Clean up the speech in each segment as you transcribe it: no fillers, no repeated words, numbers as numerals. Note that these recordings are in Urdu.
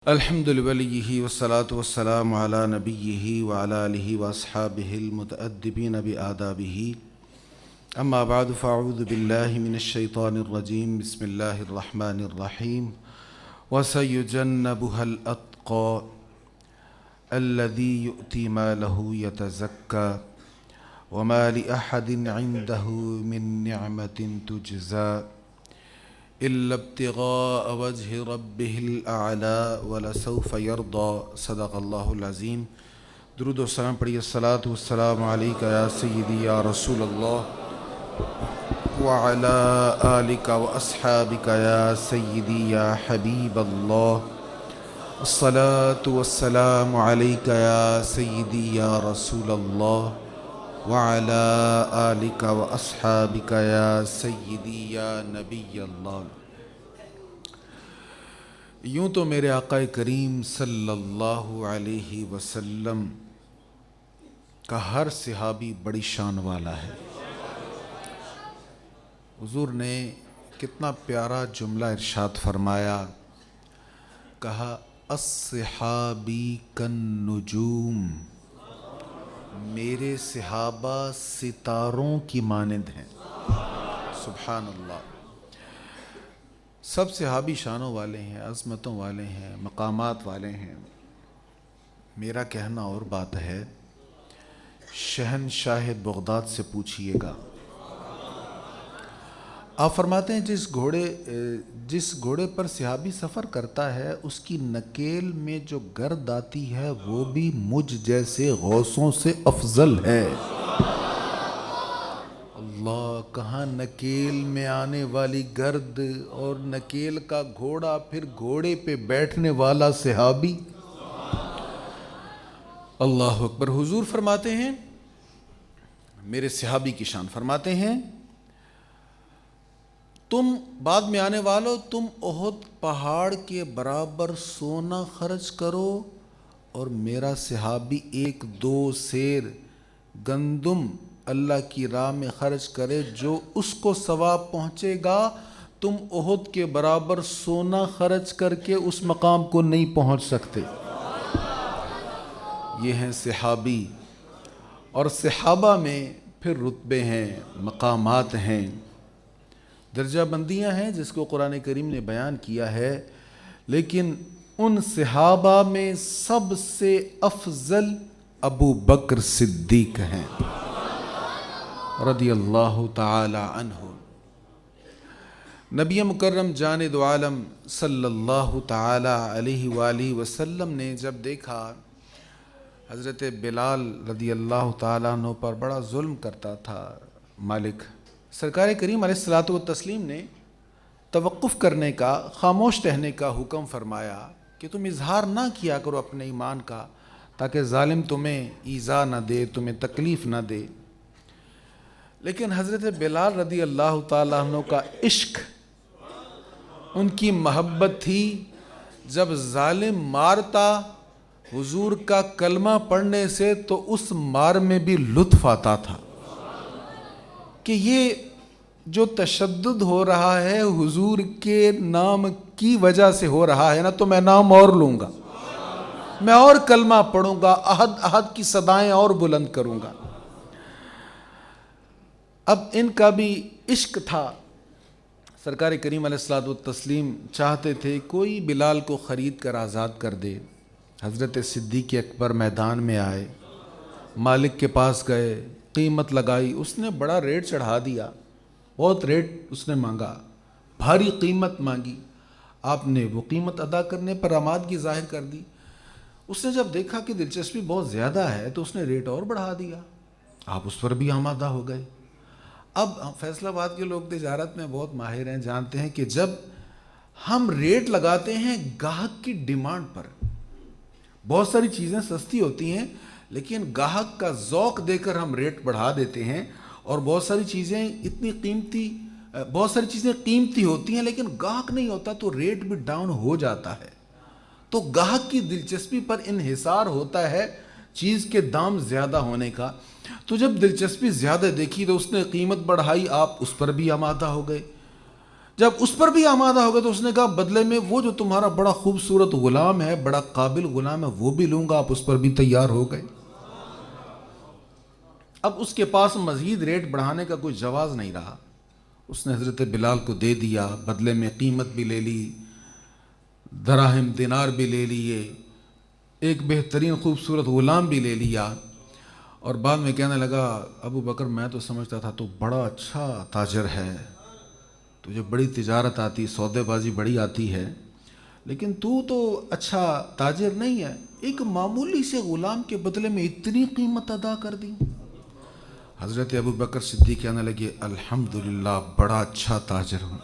الحمد للہ والصلاة والسلام علی نبیہ وعلی آلہ واصحابہ المتأدبین بآدابہ اما بعد فاعوذ باللہ من الشیطان الرجیم بسم اللہ الرحمن الرحیم وسیجنبها الاتقى الذی یؤتی مالہ یتزکی وما لأحد عنده من نعمة تجزى إلا ابتغاء وجه ربه الأعلى ولسوف يرضى صدق الله العظیم۔ درود و سلام پڑھیے۔ الصلاة والسلام علیک یا سیدی یا رسول اللہ وعلى آلک واصحابک یا سیدی یا حبیب اللہ۔ الصلاة والسلام علیک یا سیدی یا رسول اللہ وعلى آلک واصحابک یا سیدی یا نبی اللہ۔ یوں تو میرے آقا کریم صلی اللہ علیہ وسلم کا ہر صحابی بڑی شان والا ہے۔ حضور نے کتنا پیارا جملہ ارشاد فرمایا، کہا الصحابی کالنجوم، میرے صحابہ ستاروں کی مانند ہیں۔ سبحان اللہ۔ سب صحابی شانوں والے ہیں، عظمتوں والے ہیں، مقامات والے ہیں۔ میرا کہنا اور بات ہے، شہنشاہ بغداد سے پوچھئے گا۔ آپ فرماتے ہیں جس گھوڑے پر صحابی سفر کرتا ہے اس کی نکیل میں جو گرد آتی ہے وہ بھی مجھ جیسے غوثوں سے افضل ہے۔ اللہ، کہاں نکیل میں آنے والی گرد اور نکیل کا گھوڑا، پھر گھوڑے پہ بیٹھنے والا صحابی۔ اللہ اکبر۔ حضور فرماتے ہیں، میرے صحابی کی شان فرماتے ہیں، تم بعد میں آنے والو، تم احد پہاڑ کے برابر سونا خرچ کرو اور میرا صحابی 1-2 سیر گندم اللہ کی راہ میں خرچ کرے، جو اس کو ثواب پہنچے گا، تم احد کے برابر سونا خرچ کر کے اس مقام کو نہیں پہنچ سکتے۔ یہ ہیں صحابی۔ اور صحابہ میں پھر رتبے ہیں، مقامات ہیں، درجہ بندیاں ہیں جس کو قرآن کریم نے بیان کیا ہے، لیکن ان صحابہ میں سب سے افضل ابو بکر صدیق ہیں رضی اللہ تعالی عنہ۔ نبی مکرم جان دو عالم صلی اللہ تعالی علیہ وآلہ وسلم نے جب دیکھا حضرت بلال رضی اللہ تعالیٰ عنہ پر بڑا ظلم کرتا تھا مالک، سرکار کریم علیہ الصلاۃ والتسلیم نے توقف کرنے کا، خاموش رہنے کا حکم فرمایا کہ تم اظہار نہ کیا کرو اپنے ایمان کا، تاکہ ظالم تمہیں ایذا نہ دے، تمہیں تکلیف نہ دے۔ لیکن حضرت بلال رضی اللہ تعالیٰ عنہ کا عشق، ان کی محبت تھی، جب ظالم مارتا حضور کا کلمہ پڑھنے سے تو اس مار میں بھی لطف آتا تھا کہ یہ جو تشدد ہو رہا ہے حضور کے نام کی وجہ سے ہو رہا ہے نا، تو میں نام اور لوں گا، میں اور کلمہ پڑھوں گا، احد احد کی صدائیں اور بلند کروں گا۔ اب ان کا بھی عشق تھا۔ سرکار کریم علیہ الصلوۃ والتسلیم چاہتے تھے کوئی بلال کو خرید کر آزاد کر دے۔ حضرت صدیق اکبر میدان میں آئے، مالک کے پاس گئے، قیمت لگائی، اس نے بڑا ریٹ چڑھا دیا، بہت ریٹ اس نے مانگا، بھاری قیمت مانگی۔ آپ نے وہ قیمت ادا کرنے پر آمادگی ظاہر کر دی۔ اس نے جب دیکھا کہ دلچسپی بہت زیادہ ہے تو اس نے ریٹ اور بڑھا دیا، آپ اس پر بھی آمادہ ہو گئے۔ اب فیصل آباد کے لوگ تجارت میں بہت ماہر ہیں، جانتے ہیں کہ جب ہم ریٹ لگاتے ہیں گاہک کی ڈیمانڈ پر، بہت ساری چیزیں سستی ہوتی ہیں لیکن گاہک کا ذوق دے کر ہم ریٹ بڑھا دیتے ہیں، اور بہت ساری چیزیں قیمتی ہوتی ہیں لیکن گاہک نہیں ہوتا تو ریٹ بھی ڈاؤن ہو جاتا ہے۔ تو گاہک کی دلچسپی پر انحصار ہوتا ہے چیز کے دام زیادہ ہونے کا۔ تو جب دلچسپی زیادہ دیکھی تو اس نے قیمت بڑھائی، آپ اس پر بھی آمادہ ہو گئے۔ جب اس پر بھی آمادہ ہو گیا تو اس نے کہا بدلے میں وہ جو تمہارا بڑا خوبصورت غلام ہے، بڑا قابل غلام ہے، وہ بھی لوں گا. آپ اس پر بھی تیار ہو گئے. اب اس کے پاس مزید ریٹ بڑھانے کا کوئی جواز نہیں رہا. اس نے حضرت بلال کو دے دیا، بدلے میں قیمت بھی لے لی، دراہم دینار بھی لے لیے، ایک بہترین خوبصورت غلام بھی لے لیا. اور بعد میں کہنے لگا ابو بکر میں تو سمجھتا تھا تو بڑا اچھا تاجر ہے، تجھے بڑی تجارت آتی، سودے بازی بڑی آتی ہے، لیکن تو اچھا تاجر نہیں ہے، ایک معمولی سے غلام کے بدلے میں اتنی قیمت ادا کر دی. حضرت ابو بکر صدیق کہنے لگے الحمدللہ بڑا اچھا تاجر ہوں.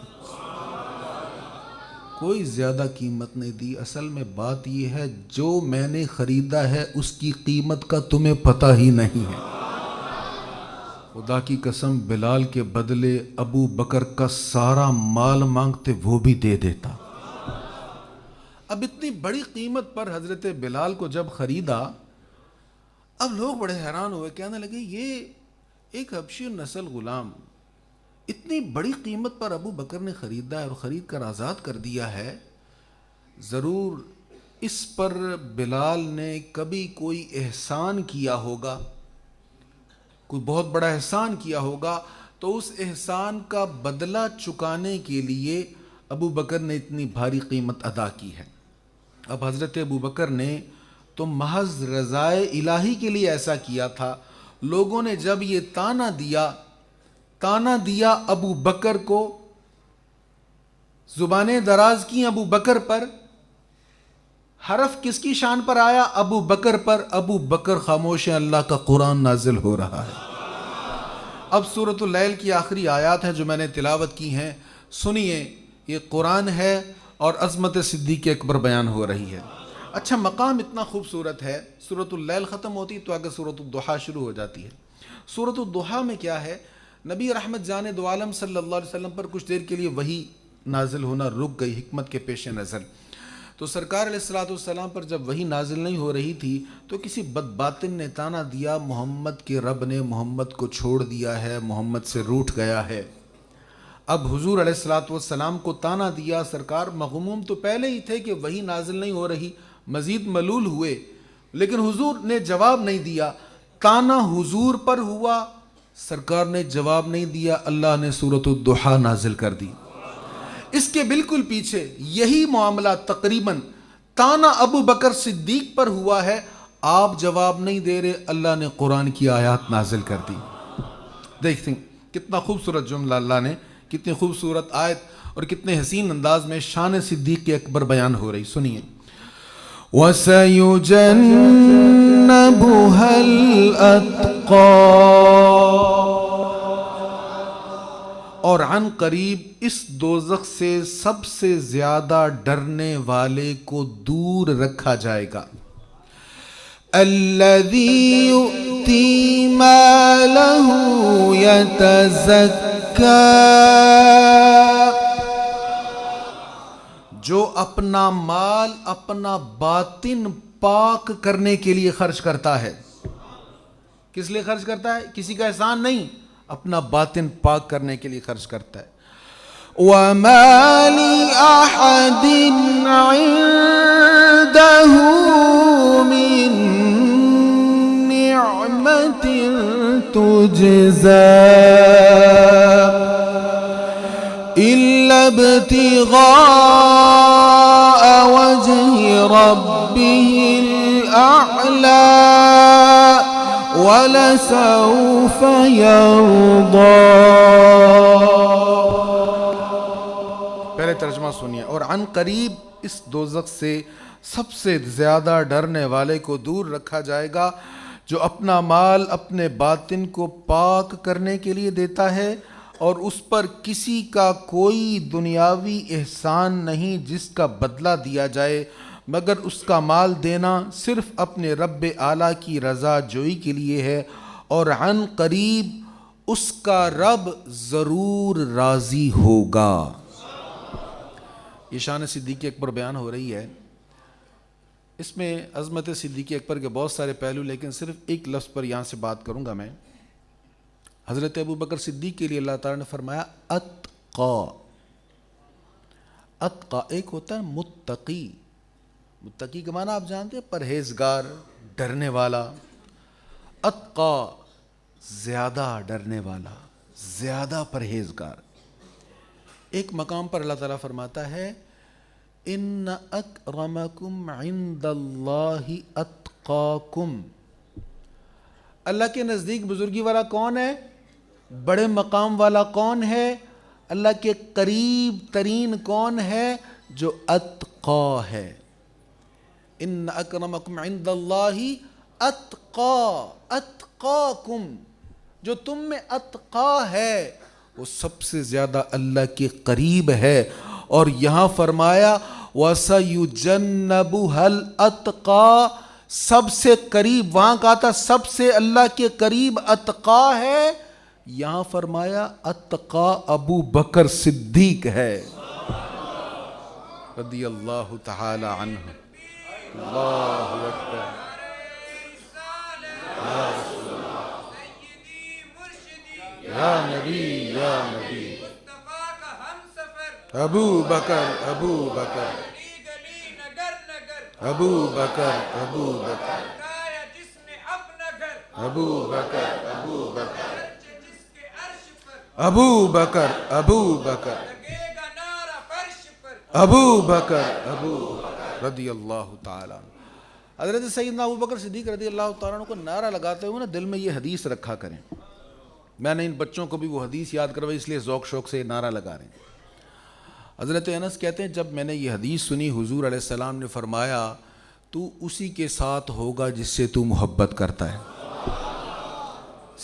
کوئی زیادہ قیمت نہیں دی. اصل میں بات یہ ہے جو میں نے خریدا ہے اس کی قیمت کا تمہیں پتہ ہی نہیں ہے. خدا کی قسم بلال کے بدلے ابو بکر کا سارا مال مانگتے وہ بھی دے دیتا. اب اتنی بڑی قیمت پر حضرت بلال کو جب خریدا، اب لوگ بڑے حیران ہوئے، کہنے لگے یہ ایک حبشی نسل غلام اتنی بڑی قیمت پر ابو بکر نے خریدا ہے اور خرید کر آزاد کر دیا ہے، ضرور اس پر بلال نے کبھی کوئی احسان کیا ہوگا، کوئی بہت بڑا احسان کیا ہوگا، تو اس احسان کا بدلہ چکانے کے لیے ابو بکر نے اتنی بھاری قیمت ادا کی ہے. اب حضرت ابو بکر نے تو محض رضائے الہی کے لیے ایسا کیا تھا. لوگوں نے جب یہ تانا دیا ابو بکر کو، زبانیں دراز کی ابو بکر پر، حرف کس کی شان پر آیا؟ ابو بکر پر. ابو بکر خاموش ہیں، اللہ کا قرآن نازل ہو رہا ہے. اب سورۃ اللیل کی آخری آیات ہیں جو میں نے تلاوت کی ہیں، سنیے. یہ قرآن ہے اور عظمت صدیق اکبر بیان ہو رہی ہے. اچھا مقام اتنا خوبصورت ہے، سورۃ اللیل ختم ہوتی تو آگے سورۃ الضحیٰ شروع ہو جاتی ہے. سورۃ الضحیٰ میں کیا ہے؟ نبی رحمت جان دو عالم صلی اللہ علیہ وسلم پر کچھ دیر کے لیے وحی نازل ہونا رک گئی حکمت کے پیش نظر. تو سرکار علیہ الصلوۃ والسلام پر جب وحی نازل نہیں ہو رہی تھی تو کسی بدباطن نے تانا دیا محمد کے رب نے محمد کو چھوڑ دیا ہے، محمد سے روٹھ گیا ہے. اب حضور علیہ الصلوۃ والسلام کو تانا دیا. سرکار مغموم تو پہلے ہی تھے کہ وحی نازل نہیں ہو رہی، مزید ملول ہوئے، لیکن حضور نے جواب نہیں دیا. تانا حضور پر ہوا، سرکار نے جواب نہیں دیا، اللہ نے سورۃ الضحیٰ نازل کر دی. اس کے بالکل پیچھے یہی معاملہ تقریباً تانا ابو بکر صدیق پر ہوا ہے. آپ جواب نہیں دے رہے، اللہ نے قرآن کی آیات نازل کر دی. دیکھتے ہیں کتنا خوبصورت جملہ اللہ نے، کتنی خوبصورت آیت اور کتنے حسین انداز میں شان صدیق اکبر بیان ہو رہی. سنیے. وَسَيُجَنَّبُهَا الْأَتْقَى، اور عن قریب اس دوزخ سے سب سے زیادہ ڈرنے والے کو دور رکھا جائے گا. الَّذِي يُؤْتِي مَالَهُ يَتَزَكَّى، جو اپنا مال اپنا باطن پاک کرنے کے لیے خرچ کرتا ہے. کس لیے خرچ کرتا ہے؟ کسی کا احسان نہیں، اپنا باطن پاک کرنے کے لیے خرچ کرتا ہے. وَمَا لِأَحَدٍ عِندَهُ مِن نِعْمَةٍ تُجْزَى إِلَّا ابْتِغَاءَ وَجْهِ رَبِّهِ الْأَعْلَى وَلَسَوْفَ يَرْضَى. پہلے ترجمہ سنیے. اور عن قریب اس دوزخ سے سب سے زیادہ ڈرنے والے کو دور رکھا جائے گا جو اپنا مال اپنے باطن کو پاک کرنے کے لیے دیتا ہے اور اس پر کسی کا کوئی دنیاوی احسان نہیں جس کا بدلہ دیا جائے، مگر اس کا مال دینا صرف اپنے رب اعلیٰ کی رضا جوئی کے لیے ہے، اور عن قریب اس کا رب ضرور راضی ہوگا. یہ شان صدیق اکبر بیان ہو رہی ہے. اس میں عظمت صدیق اکبر کے بہت سارے پہلو، لیکن صرف ایک لفظ پر یہاں سے بات کروں گا میں. حضرت ابو بکر صدیق کے لیے اللہ تعالیٰ نے فرمایا اتقا. اتقا ایک ہوتا ہے متقی. متقی کا معنی آپ جانتے ہیں پرہیزگار, ڈرنے والا. اتقا زیادہ ڈرنے والا, زیادہ پرہیزگار. ایک مقام پر اللہ تعالیٰ فرماتا ہے ان اکرمکم عند اللہ اتقاکم. اللہ کے نزدیک بزرگی والا کون ہے, بڑے مقام والا کون ہے, اللہ کے قریب ترین کون ہے, جو اتقا ہے. ان اکرمکم عند اللہ اتقاکم, جو تم میں اتقا ہے وہ سب سے زیادہ اللہ کے قریب ہے. اور یہاں فرمایا وَسَيُجَنَّبُهَا الْأَتْقَى, سب سے قریب, وہاں کہا تھا سب سے اللہ کے قریب اتقا ہے, یہاں فرمایا اتقا ابو بکر صدیق ہے رضی اللہ تعالی عنہ. اللہ اکبر. یا نبی یا نبی ابو بکر ابو بکر ابو بکر ابو بکر ابو بکر ابو بکر ابو بکر ابو بکر ابو بکر ابو رضی اللہ تعالیٰ عنہ. حضرت سیدنا ابو بکر صدیق رضی اللہ تعالیٰ عنہ کو نعرہ لگاتے ہوئے نا دل میں یہ حدیث رکھا کریں. میں نے ان بچوں کو بھی وہ حدیث یاد کروائی, اس لیے ذوق شوق سے یہ نعرہ لگا رہے ہیں. حضرت انس کہتے ہیں جب میں نے یہ حدیث سنی حضور علیہ السلام نے فرمایا تو اسی کے ساتھ ہوگا جس سے تو محبت کرتا ہے.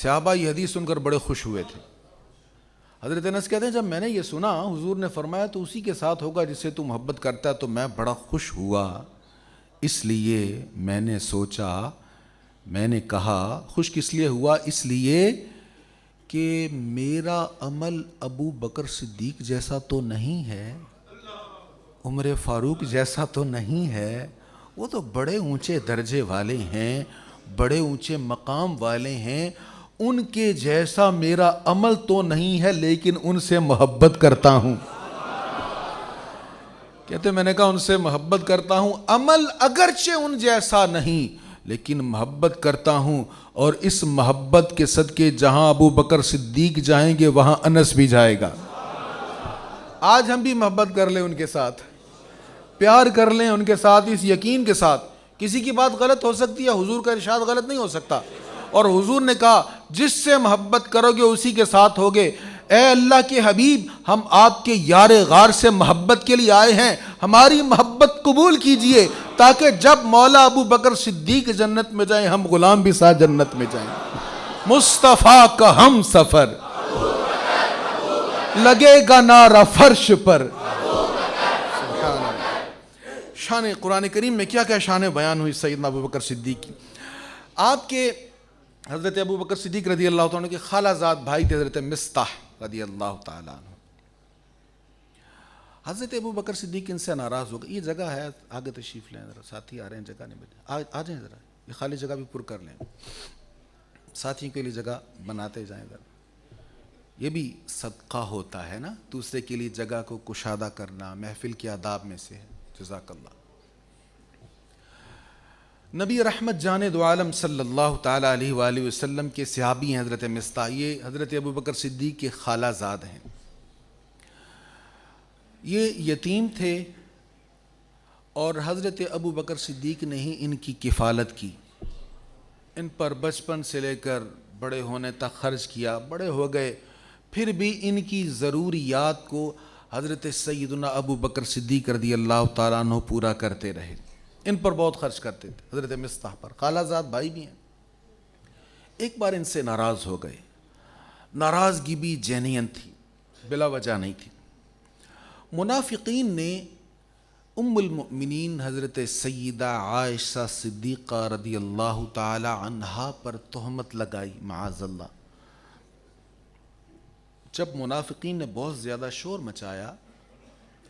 صحابہ یہ حدیث سن کر بڑے خوش ہوئے تھے. حضرت انس کہتے ہیں جب میں نے یہ سنا حضور نے فرمایا تو اسی کے ساتھ ہوگا جس سے تو محبت کرتا ہے, تو میں بڑا خوش ہوا. اس لیے میں نے سوچا, میں نے کہا, خوش کس لیے ہوا, اس لیے کہ میرا عمل ابو بکر صدیق جیسا تو نہیں ہے, عمر فاروق جیسا تو نہیں ہے, وہ تو بڑے اونچے درجے والے ہیں, بڑے اونچے مقام والے ہیں, ان کے جیسا میرا عمل تو نہیں ہے لیکن ان سے محبت کرتا ہوں. کہتے میں نے کہا ان سے محبت کرتا ہوں, عمل اگرچہ ان جیسا نہیں لیکن محبت کرتا ہوں, اور اس محبت کے صدقے جہاں ابو بکر صدیق جائیں گے وہاں انس بھی جائے گا. آج ہم بھی محبت کر لیں ان کے ساتھ, پیار کر لیں ان کے ساتھ, اس یقین کے ساتھ کسی کی بات غلط ہو سکتی ہے, حضور کا ارشاد غلط نہیں ہو سکتا. اور حضور نے کہا جس سے محبت کرو گے اسی کے ساتھ ہوگے. اے اللہ کے حبیب, ہم آپ کے یار غار سے محبت کے لیے آئے ہیں, ہماری محبت قبول کیجئے تاکہ جب مولا ابو بکر صدیق جنت میں جائیں ہم غلام بھی ساتھ جنت میں جائیں. مصطفیٰ کا ہم سفر لگے گا نعرہ فرش پر. شان قرآن کریم میں کیا کیا شان بیان ہوئی سیدنا ابو بکر صدیق کی. آپ کے حضرت ابو بکر صدیق رضی اللہ تعالیٰ عنہ کے خالہ زاد بھائی تھے حضرت مصطح رضی اللہ تعالیٰ عنہ. حضرت ابو بکر صدیق ان سے ناراض ہو گئے. یہ جگہ ہے, آگے تشریف لیں, ذرا ساتھی آ رہے ہیں, جگہ نہیں ملے, آ جائیں ذرا, یہ خالی جگہ بھی پر کر لیں, ساتھیوں کے لیے جگہ بناتے جائیں ذرا. یہ بھی صدقہ ہوتا ہے نا, دوسرے کے لیے جگہ کو کشادہ کرنا محفل کے آداب میں سے ہے. جزاک اللہ. نبی رحمت جان دو عالم صلی اللہ تعالیٰ علیہ وآلہ وسلم کے صحابی ہیں حضرت مصطح. یہ حضرت ابو بکر صدیق کے خالہ زاد ہیں. یہ یتیم تھے اور حضرت ابو بکر صدیق نے ہی ان کی کفالت کی, ان پر بچپن سے لے کر بڑے ہونے تک خرچ کیا. بڑے ہو گئے پھر بھی ان کی ضروریات کو حضرت سیدنا ابو بکر صدیق رضی اللہ تعالیٰ عنہ پورا کرتے رہے. ان پر بہت خرچ کرتے تھے حضرت مصطح پر. خالہ زاد بھائی بھی ہیں. ایک بار ان سے ناراض ہو گئے. ناراضگی بھی جینین تھی, بلا وجہ نہیں تھی. منافقین نے ام المؤمنین حضرت سیدہ عائشہ صدیقہ رضی اللہ تعالی عنہا پر تہمت لگائی معاذ اللہ. جب منافقین نے بہت زیادہ شور مچایا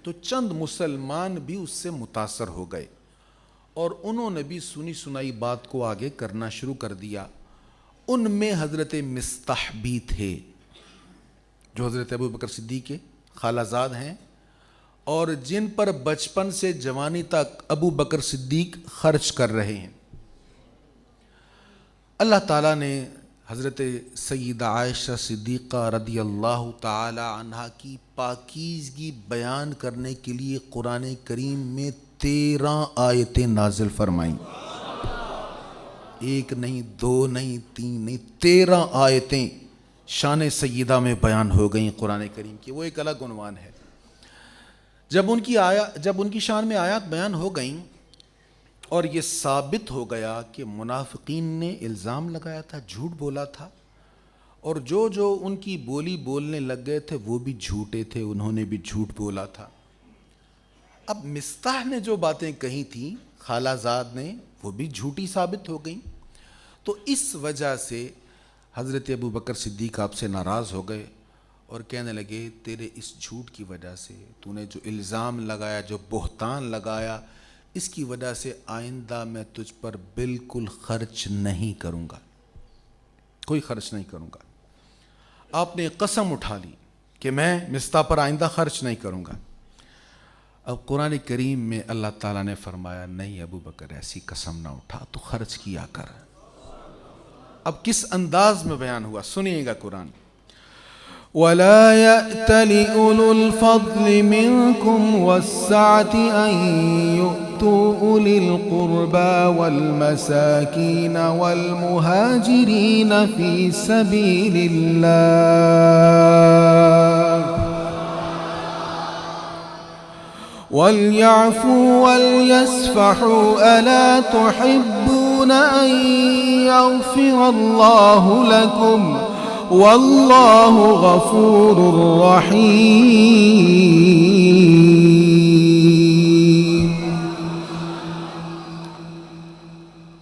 تو چند مسلمان بھی اس سے متاثر ہو گئے اور انہوں نے بھی سنی سنائی بات کو آگے کرنا شروع کر دیا. ان میں حضرت مصطح بھی تھے جو حضرت ابو بکر صدیق کے خالہ زاد ہیں, اور جن پر بچپن سے جوانی تک ابو بکر صدیق خرچ کر رہے ہیں۔ اللہ تعالیٰ نے حضرت سیدہ عائشہ صدیقہ رضی اللہ تعالی عنہا کی پاکیزگی بیان کرنے کے لیے قرآن کریم میں 13 آیتیں نازل فرمائیں۔ ایک نہیں، دو نہیں، تین نہیں، 13 آیتیں شان سیدہ میں بیان ہو گئیں قرآن کریم کی۔ وہ ایک الگ عنوان ہے۔ جب ان کی شان میں آیات بیان ہو گئیں اور یہ ثابت ہو گیا کہ منافقین نے الزام لگایا تھا، جھوٹ بولا تھا، اور جو ان کی بولی بولنے لگ گئے تھے وہ بھی جھوٹے تھے، انہوں نے بھی جھوٹ بولا تھا۔ اب مصطح نے جو باتیں کہی تھیں خالہ زاد نے، وہ بھی جھوٹی ثابت ہو گئیں۔ تو اس وجہ سے حضرت ابو بکر صدیق آپ سے ناراض ہو گئے اور کہنے لگے تیرے اس جھوٹ کی وجہ سے، تو نے جو الزام لگایا، جو بہتان لگایا، اس کی وجہ سے آئندہ میں تجھ پر بالکل خرچ نہیں کروں گا، کوئی خرچ نہیں کروں گا۔ آپ نے قسم اٹھا لی کہ میں مصطح پر آئندہ خرچ نہیں کروں گا۔ اب قرآن کریم میں اللہ تعالیٰ نے فرمایا نہیں ابو بکر ایسی قسم نہ اٹھا، تو خرچ کیا کر۔ اب کس انداز میں بیان ہوا سنیے گا قرآن۔ وَلَا يَأْتَلِ أُولُو الْفَضْلِ مِنْكُمْ وَالسَّعَةِ أَنْ يُؤْتُوا أُولِي الْقُرْبَى وَالْمَسَاكِينَ وَالْمُهَاجِرِينَ فِي سَبِيلِ اللَّهِ وَلْيَعْفُوا وَلْيَصْفَحُوا أَلَا تُحِبُّونَ أَنْ يَغْفِرَ اللَّهُ لَكُمْ واللہ غفور رحیم۔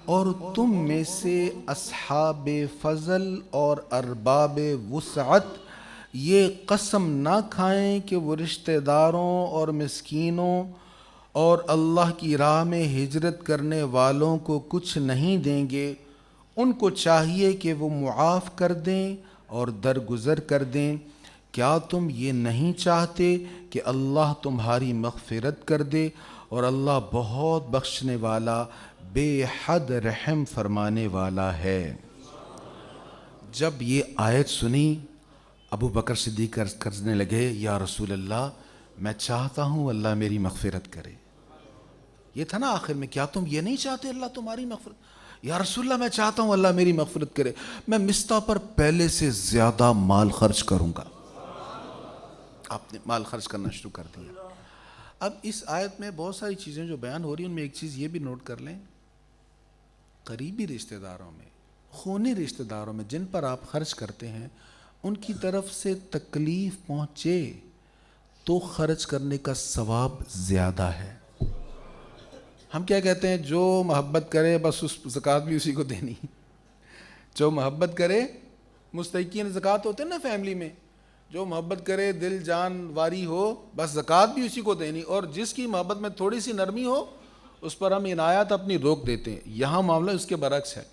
اور تم میں سے اصحاب فضل اور ارباب وسعت یہ قسم نہ کھائیں کہ وہ رشتہ داروں اور مسکینوں اور اللہ کی راہ میں ہجرت کرنے والوں کو کچھ نہیں دیں گے۔ ان کو چاہیے کہ وہ معاف کر دیں اور درگزر کر دیں۔ کیا تم یہ نہیں چاہتے کہ اللہ تمہاری مغفرت کر دے، اور اللہ بہت بخشنے والا، بے حد رحم فرمانے والا ہے۔ جب یہ آیت سنی ابو بکر صدیق کرنے لگے یا رسول اللہ میں چاہتا ہوں اللہ میری مغفرت کرے۔ یہ تھا نا آخر میں، کیا تم یہ نہیں چاہتے اللہ تمہاری مغفرت؟ یا رسول اللہ میں چاہتا ہوں اللہ میری مغفرت کرے، میں مصطح پر پہلے سے زیادہ مال خرچ کروں گا۔ آپ نے مال خرچ کرنا شروع کر دیا۔ اب اس آیت میں بہت ساری چیزیں جو بیان ہو رہی ہیں، ان میں ایک چیز یہ بھی نوٹ کر لیں، قریبی رشتہ داروں میں، خونی رشتہ داروں میں جن پر آپ خرچ کرتے ہیں، ان کی طرف سے تکلیف پہنچے تو خرچ کرنے کا ثواب زیادہ ہے۔ ہم کیا کہتے ہیں، جو محبت کرے بس اس زکوٰۃ بھی اسی کو دینی، جو محبت کرے، مستحقین زکوٰۃ ہوتے ہیں نا فیملی میں، جو محبت کرے دل جان واری ہو بس زکوٰۃ بھی اسی کو دینی، اور جس کی محبت میں تھوڑی سی نرمی ہو اس پر ہم عنایت اپنی روک دیتے ہیں۔ یہاں معاملہ اس کے برعکس ہے۔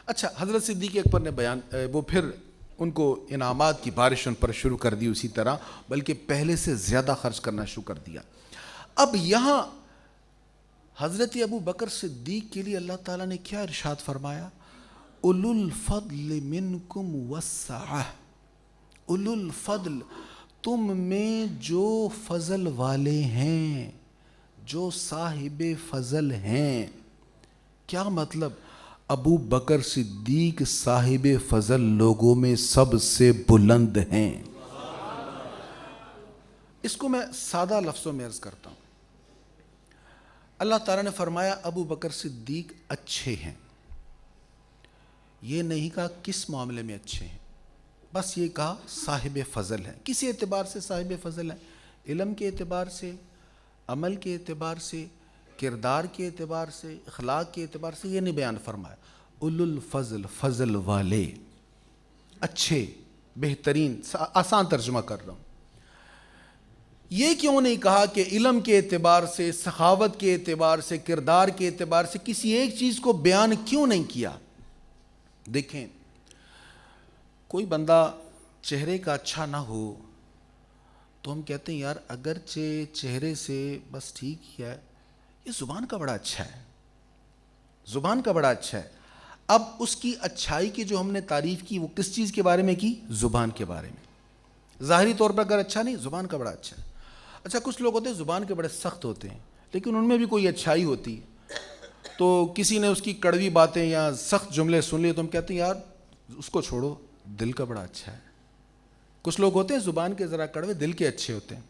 اچھا، حضرت صدیق اکبر نے وہ پھر ان کو انعامات کی بارش ان پر شروع کر دی اسی طرح، بلکہ پہلے سے زیادہ خرچ کرنا شروع کر دیا۔ اب یہاں حضرت ابو بکر صدیق کے لیے اللہ تعالیٰ نے کیا ارشاد فرمایا؟ اولو الفضل منکم والسعہ، اولو الفضل، تم میں جو فضل والے ہیں، جو صاحب فضل ہیں۔ کیا مطلب؟ ابو بکر صدیق صاحب فضل لوگوں میں سب سے بلند ہیں۔ اس کو میں سادہ لفظوں میں عرض کرتا ہوں۔ اللہ تعالیٰ نے فرمایا ابو بکر صدیق اچھے ہیں، یہ نہیں کہا کس معاملے میں اچھے ہیں، بس یہ کہا صاحب فضل ہیں۔ کسی اعتبار سے صاحب فضل ہیں، علم کے اعتبار سے، عمل کے اعتبار سے، کردار کے اعتبار سے، اخلاق کے اعتبار سے، یہ نہیں بیان فرمایا۔ اولو الفضل، فضل والے، اچھے، بہترین، آسان ترجمہ کر رہا ہوں۔ یہ کیوں نہیں کہا کہ علم کے اعتبار سے، سخاوت کے اعتبار سے، کردار کے اعتبار سے، کسی ایک چیز کو بیان کیوں نہیں کیا؟ دیکھیں، کوئی بندہ چہرے کا اچھا نہ ہو تو ہم کہتے ہیں یار اگرچہ چہرے سے بس ٹھیک ہی ہے، یہ زبان کا بڑا اچھا ہے، زبان کا بڑا اچھا ہے۔ اب اس کی اچھائی کی جو ہم نے تعریف کی وہ کس چیز کے بارے میں کی؟ زبان کے بارے میں۔ ظاہری طور پر اگر اچھا نہیں، زبان کا بڑا اچھا ہے۔ اچھا کچھ لوگ ہوتے ہیں زبان کے بڑے سخت ہوتے ہیں، لیکن ان میں بھی کوئی اچھائی ہوتی ہے، تو کسی نے اس کی کڑوی باتیں یا سخت جملے سن لیے تو ہم کہتے ہیں یار اس کو چھوڑو، دل کا بڑا اچھا ہے۔ کچھ لوگ ہوتے ہیں زبان کے ذرا کڑوے، دل کے اچھے ہوتے ہیں۔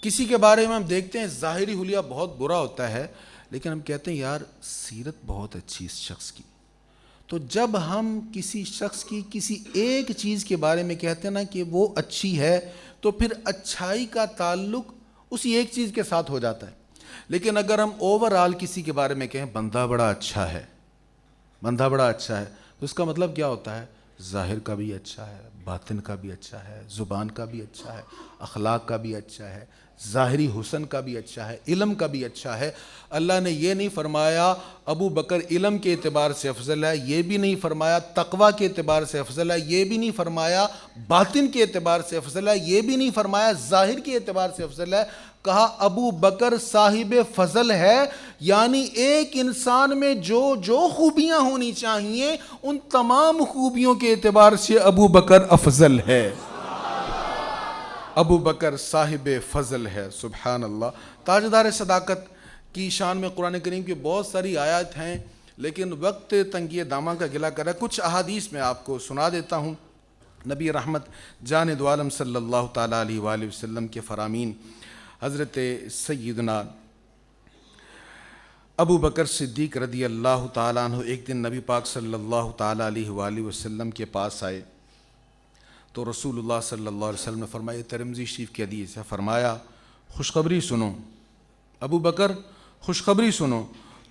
کسی کے بارے میں ہم دیکھتے ہیں ظاہری حلیہ بہت برا ہوتا ہے، لیکن ہم کہتے ہیں یار سیرت بہت اچھی اس شخص کی۔ تو جب ہم کسی شخص کی کسی ایک چیز کے بارے میں کہتے ہیں نا کہ وہ اچھی ہے، تو پھر اچھائی کا تعلق اسی ایک چیز کے ساتھ ہو جاتا ہے۔ لیکن اگر ہم اوورآل کسی کے بارے میں کہیں بندہ بڑا اچھا ہے، بندہ بڑا اچھا ہے، تو اس کا مطلب کیا ہوتا ہے؟ ظاہر کا بھی اچھا ہے، باطن کا بھی اچھا ہے، زبان کا بھی اچھا ہے، اخلاق کا بھی اچھا ہے، ظاہری حسن کا بھی اچھا ہے، علم کا بھی اچھا ہے۔ اللہ نے یہ نہیں فرمایا ابو بکر علم کے اعتبار سے افضل ہے، یہ بھی نہیں فرمایا تقوی کے اعتبار سے افضل ہے، یہ بھی نہیں فرمایا باطن کے اعتبار سے افضل ہے، یہ بھی نہیں فرمایا ظاہر کے اعتبار سے افضل ہے۔ کہا ابو بکر صاحب فضل ہے، یعنی ایک انسان میں جو جو خوبیاں ہونی چاہیے ان تمام خوبیوں کے اعتبار سے ابو بکر افضل ہے، ابو بکر صاحب فضل ہے۔ سبحان اللہ۔ تاجدار صداقت کی شان میں قرآن کریم کی بہت ساری آیات ہیں، لیکن وقت تنگی داماں کا گلہ کر رہا ہے۔ کچھ احادیث میں آپ کو سنا دیتا ہوں۔ نبی رحمت جان دو عالم صلی اللہ تعالیٰ علیہ وآلہ وسلم کے فرامین حضرت سیدنا ابو بکر صدیق رضی اللہ تعالیٰ عنہ ایک دن نبی پاک صلی اللہ تعالیٰ علیہ وآلہ وسلم کے پاس آئے تو رسول اللہ صلی اللہ علیہ وسلم نے فرمایا، ترمذی شریف کی حدیث ہے، فرمایا خوشخبری سنو ابو بکر، خوشخبری سنو،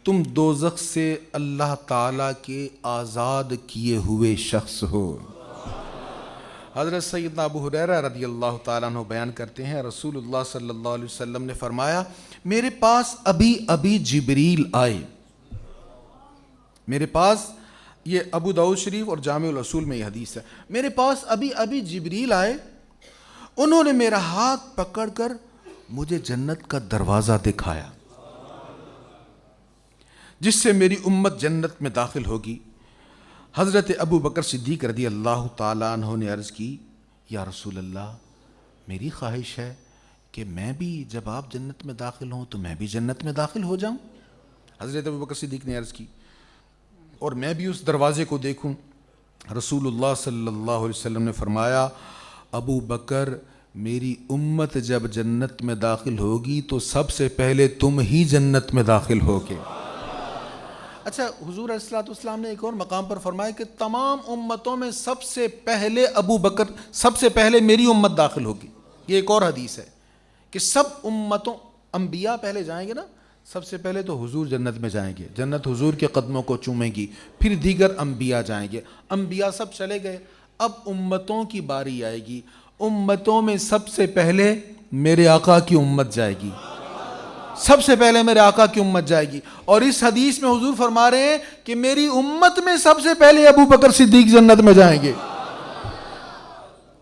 تم دوزخ سے اللہ تعالیٰ کے آزاد کیے ہوئے شخص ہو۔ حضرت سیدنا ابو ہریرہ رضی اللہ تعالیٰ عنہ بیان کرتے ہیں رسول اللہ صلی اللہ علیہ وسلم نے فرمایا، میرے پاس ابھی ابھی جبریل آئے، میرے پاس، یہ ابو داؤد شریف اور جامع الاصول میں یہ حدیث ہے، میرے پاس ابھی ابھی جبریل آئے، انہوں نے میرا ہاتھ پکڑ کر مجھے جنت کا دروازہ دکھایا جس سے میری امت جنت میں داخل ہوگی۔ حضرت ابو بکر صدیق رضی اللہ تعالیٰ عنہ نے عرض کی، یا رسول اللہ میری خواہش ہے کہ میں بھی جب آپ جنت میں داخل ہوں تو میں بھی جنت میں داخل ہو جاؤں۔ حضرت ابو بکر صدیق نے عرض کی اور میں بھی اس دروازے کو دیکھوں۔ رسول اللہ صلی اللہ علیہ وسلم نے فرمایا، ابو بکر میری امت جب جنت میں داخل ہوگی تو سب سے پہلے تم ہی جنت میں داخل ہوگے۔ اچھا حضور علیہ الصلوۃ والسلام نے ایک اور مقام پر فرمایا کہ تمام امتوں میں سب سے پہلے ابو بکر، سب سے پہلے میری امت داخل ہوگی۔ یہ ایک اور حدیث ہے کہ سب امتوں، انبیاء پہلے جائیں گے نا، سب سے پہلے تو حضور جنت میں جائیں گے، جنت حضور کے قدموں کو چومیں گی، پھر دیگر انبیاء جائیں گے، انبیاء سب چلے گئے، اب امتوں کی باری آئے گی، امتوں میں سب سے پہلے میرے آقا کی امت جائے گی، سب سے پہلے میرے آقا کی امت جائے گی۔ اور اس حدیث میں حضور فرما رہے ہیں کہ میری امت میں سب سے پہلے ابو بکر صدیق جنت میں جائیں گے۔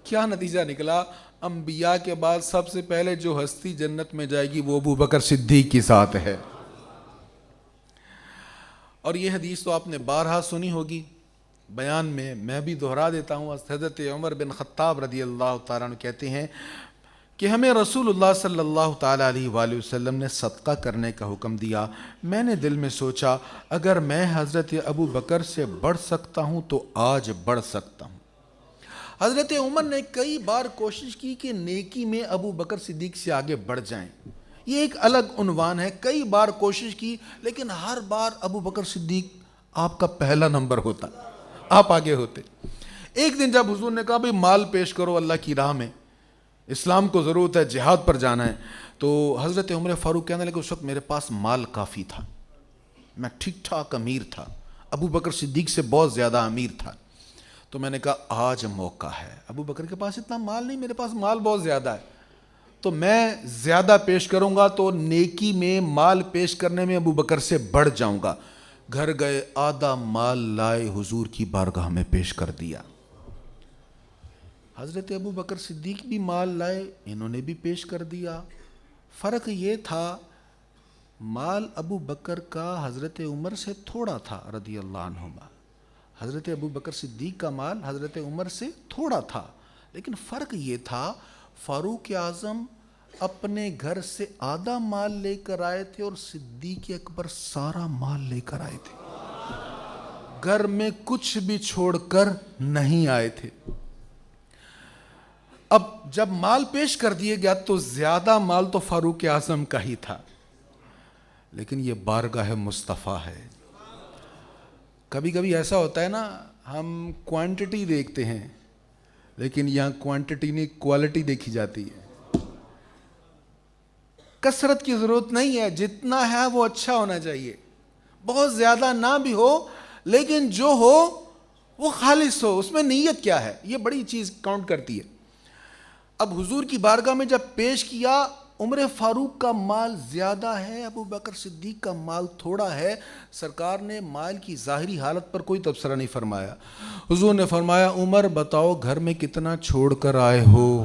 کیا نتیجہ نکلا؟ انبیاء کے بعد سب سے پہلے جو ہستی جنت میں جائے گی وہ ابو بکر صدیق کی ساتھ ہے۔ اور یہ حدیث تو آپ نے بارہا سنی ہوگی، بیان میں بھی دہرا دیتا ہوں۔ حضرت عمر بن خطاب رضی اللہ تعالیٰ عنہ کہتے ہیں کہ ہمیں رسول اللہ صلی اللہ تعالیٰ علیہ وآلہ وسلم نے صدقہ کرنے کا حکم دیا، میں نے دل میں سوچا اگر میں حضرت ابو بکر سے بڑھ سکتا ہوں تو آج بڑھ سکتا ہوں۔ حضرت عمر نے کئی بار کوشش کی کہ نیکی میں ابو بکر صدیق سے آگے بڑھ جائیں، یہ ایک الگ عنوان ہے، کئی بار کوشش کی لیکن ہر بار ابو بکر صدیق آپ کا پہلا نمبر ہوتا، آپ آگے ہوتے۔ ایک دن جب حضور نے کہا بھئی مال پیش کرو اللہ کی راہ میں، اسلام کو ضرورت ہے، جہاد پر جانا ہے، تو حضرت عمر فاروق کہنے لگے اس وقت میرے پاس مال کافی تھا، میں ٹھیک ٹھاک امیر تھا، ابو بکر صدیق سے بہت زیادہ امیر تھا، تو میں نے کہا آج موقع ہے، ابو بکر کے پاس اتنا مال نہیں، میرے پاس مال بہت زیادہ ہے، تو میں زیادہ پیش کروں گا تو نیکی میں مال پیش کرنے میں ابو بکر سے بڑھ جاؤں گا۔ گھر گئے، آدھا مال لائے، حضور کی بارگاہ میں پیش کر دیا۔ حضرت ابو بکر صدیق بھی مال لائے، انہوں نے بھی پیش کر دیا۔ فرق یہ تھا مال ابو بکر کا حضرت عمر سے تھوڑا تھا رضی اللہ عنہما، حضرت ابو بکر صدیق کا مال حضرت عمر سے تھوڑا تھا، لیکن فرق یہ تھا فاروق اعظم اپنے گھر سے آدھا مال لے کر آئے تھے اور صدیق اکبر سارا مال لے کر آئے تھے، گھر میں کچھ بھی چھوڑ کر نہیں آئے تھے۔ اب جب مال پیش کر دیا گیا تو زیادہ مال تو فاروق اعظم کا ہی تھا، لیکن یہ بارگاہ مصطفیٰ ہے۔ کبھی کبھی ایسا ہوتا ہے نا، ہم کوانٹٹی دیکھتے ہیں لیکن یہاں کوانٹٹی نہیں کوالٹی دیکھی جاتی ہے۔ کثرت کی ضرورت نہیں ہے، جتنا ہے وہ اچھا ہونا چاہیے، بہت زیادہ نہ بھی ہو لیکن جو ہو وہ خالص ہو، اس میں نیت کیا ہے، یہ بڑی چیز کاؤنٹ کرتی ہے۔ اب حضور کی بارگاہ میں جب پیش کیا، عمر فاروق کا مال زیادہ ہے، ابو بکر صدیق کا مال تھوڑا ہے، سرکار نے مال کی ظاہری حالت پر کوئی تبصرہ نہیں فرمایا۔ حضور نے فرمایا عمر بتاؤ گھر میں کتنا چھوڑ کر آئے ہو؟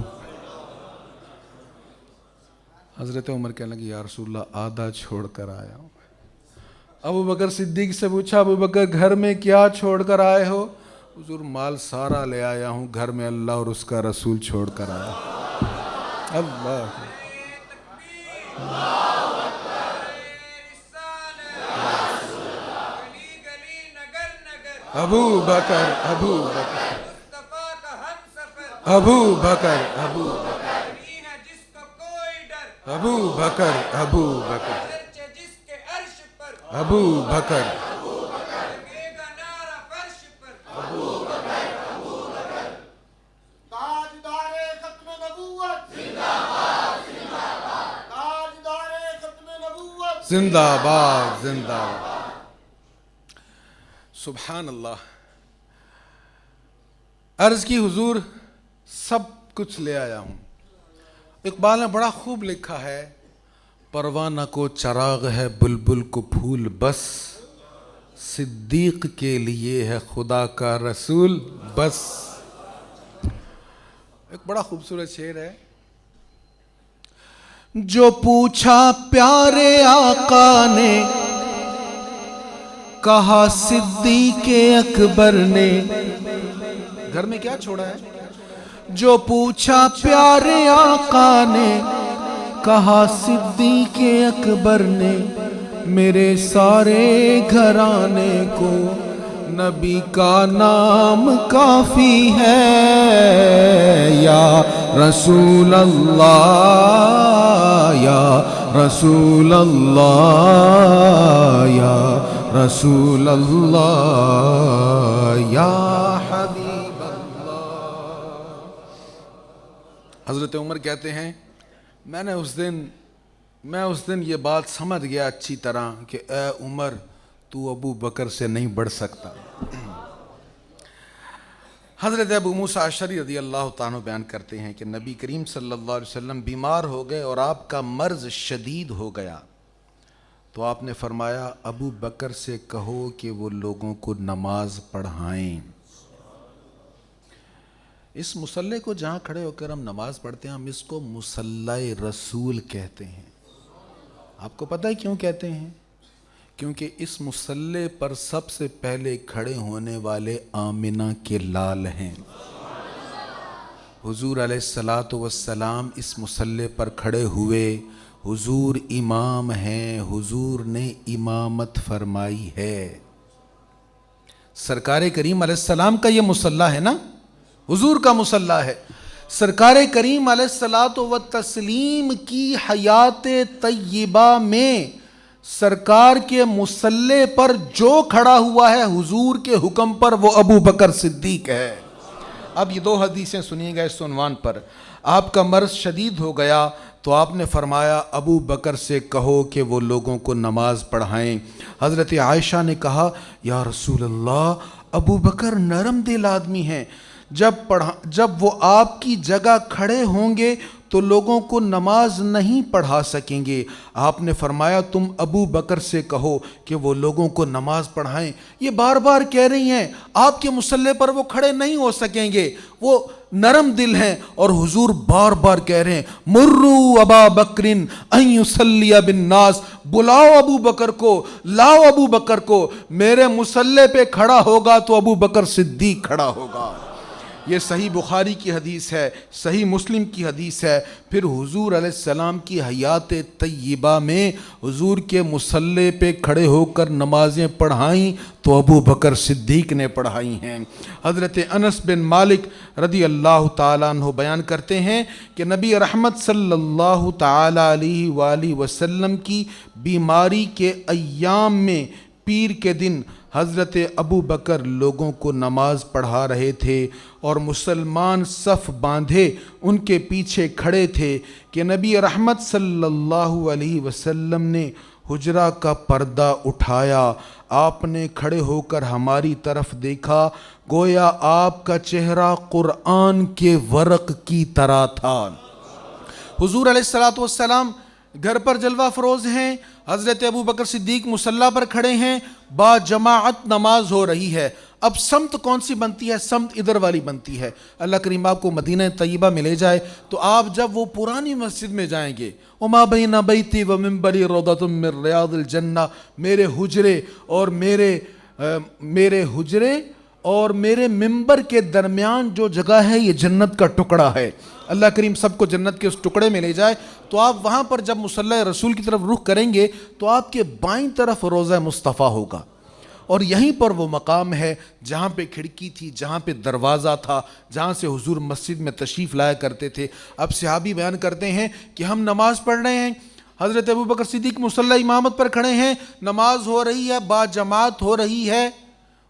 حضرت عمر کہنے لگے یا رسول اللہ آدھا چھوڑ کر آیا ہوں۔ ابو بکر صدیق سے پوچھا ابو بکر گھر میں کیا چھوڑ کر آئے ہو؟ حضور مال سارا لے آیا ہوں، گھر میں اللہ اور اس کا رسول چھوڑ کر آیا۔ اللہ ابو بکر ابو بکر ابو بکر ابو ابو بکر ابو بکر ابو بکر زندہ باد زندہ باد۔ سبحان اللہ۔ عرض کی حضور سب کچھ لے آیا ہوں۔ اقبال نے بڑا خوب لکھا ہے پروانہ کو چراغ ہے بلبل کو پھول بس، صدیق کے لیے ہے خدا کا رسول بس۔ ایک بڑا خوبصورت شعر ہے، جو پوچھا پیارے آقا نے کہا صدیق اکبر نے، گھر میں کیا چھوڑا ہے؟ جو پوچھا پیارے آقا نے کہا صدیق اکبر نے، میرے سارے گھرانے کو نبی کا نام کافی ہے، یا رسول اللہ یا رسول اللہ یا رسول اللہ یا حبیب اللہ۔ حضرت عمر کہتے ہیں میں اس دن یہ بات سمجھ گیا اچھی طرح کہ اے عمر تو ابو بکر سے نہیں بڑھ سکتا۔ حضرت ابو موسیٰ اشعری رضی اللہ تعالیٰ بیان کرتے ہیں کہ نبی کریم صلی اللہ علیہ وسلم بیمار ہو گئے اور آپ کا مرض شدید ہو گیا، تو آپ نے فرمایا ابو بکر سے کہو کہ وہ لوگوں کو نماز پڑھائیں۔ اس مصلی کو جہاں کھڑے ہو کر ہم نماز پڑھتے ہیں، ہم اس کو مصلی رسول کہتے ہیں۔ آپ کو پتہ ہے کیوں کہتے ہیں؟ کیونکہ اس مصلی پر سب سے پہلے کھڑے ہونے والے آمنہ کے لال ہیں۔ حضور علیہ السلام اس مصلی پر کھڑے ہوئے، حضور امام ہیں، حضور نے امامت فرمائی ہے۔ سرکار کریم علیہ السلام کا یہ مصلی ہے نا، حضور کا مصلی ہے۔ سرکار کریم علیہ السلام کی حیات طیبہ میں سرکار کے مصلی پر جو کھڑا ہوا ہے حضور کے حکم پر، وہ ابو بکر صدیق ہے۔ اب یہ دو حدیثیں سنیے گا اس عنوان پر۔ آپ کا مرض شدید ہو گیا تو آپ نے فرمایا ابو بکر سے کہو کہ وہ لوگوں کو نماز پڑھائیں۔ حضرت عائشہ نے کہا یا رسول اللہ ابو بکر نرم دل آدمی ہیں، جب وہ آپ کی جگہ کھڑے ہوں گے تو لوگوں کو نماز نہیں پڑھا سکیں گے۔ آپ نے فرمایا تم ابو بکر سے کہو کہ وہ لوگوں کو نماز پڑھائیں۔ یہ بار بار کہہ رہی ہیں، آپ کے مصلی پر وہ کھڑے نہیں ہو سکیں گے، وہ نرم دل ہیں، اور حضور بار بار کہہ رہے ہیں مرو ابا بکر ان یصلی بالناس، بلاؤ ابو بکر کو، لاؤ ابو بکر کو، میرے مصلی پہ کھڑا ہوگا تو ابو بکر صدیق کھڑا ہوگا۔ یہ صحیح بخاری کی حدیث ہے، صحیح مسلم کی حدیث ہے۔ پھر حضور علیہ السلام کی حیات طیبہ میں حضور کے مصلی پہ کھڑے ہو کر نمازیں پڑھائیں تو ابو بکر صدیق نے پڑھائی ہیں۔ حضرت انس بن مالک رضی اللہ تعالیٰ عنہ بیان کرتے ہیں کہ نبی رحمت صلی اللہ تعالیٰ علیہ وآلہ وسلم کی بیماری کے ایام میں پیر کے دن حضرت ابو بکر لوگوں کو نماز پڑھا رہے تھے اور مسلمان صف باندھے ان کے پیچھے کھڑے تھے کہ نبی رحمت صلی اللہ علیہ وسلم نے حجرہ کا پردہ اٹھایا۔ آپ نے کھڑے ہو کر ہماری طرف دیکھا، گویا آپ کا چہرہ قرآن کے ورق کی طرح تھا۔ حضور علیہ السلام گھر پر جلوہ فروز ہیں، حضرت ابو بکر صدیق مصلی پر کھڑے ہیں، با جماعت نماز ہو رہی ہے۔ اب سمت کون سی بنتی ہے؟ سمت ادھر والی بنتی ہے۔ اللہ کریم آپ کو مدینہ طیبہ میں لے جائے تو آپ جب وہ پرانی مسجد میں جائیں گے، وما بین بیتی و منبری روضۃ من ریاض الجنہ، میرے حجرے اور میرے منبر کے درمیان جو جگہ ہے یہ جنت کا ٹکڑا ہے۔ اللہ کریم سب کو جنت کے اس ٹکڑے میں لے جائے تو آپ وہاں پر جب مصلی رسول کی طرف رخ کریں گے تو آپ کے بائیں طرف روضہ مصطفیٰ ہوگا، اور یہیں پر وہ مقام ہے جہاں پہ کھڑکی تھی، جہاں پہ دروازہ تھا، جہاں سے حضور مسجد میں تشریف لایا کرتے تھے۔ اب صحابی بیان کرتے ہیں کہ ہم نماز پڑھ رہے ہیں، حضرت ابو بکر صدیق مصلی امامت پر کھڑے ہیں، نماز ہو رہی ہے، با جماعت ہو رہی ہے،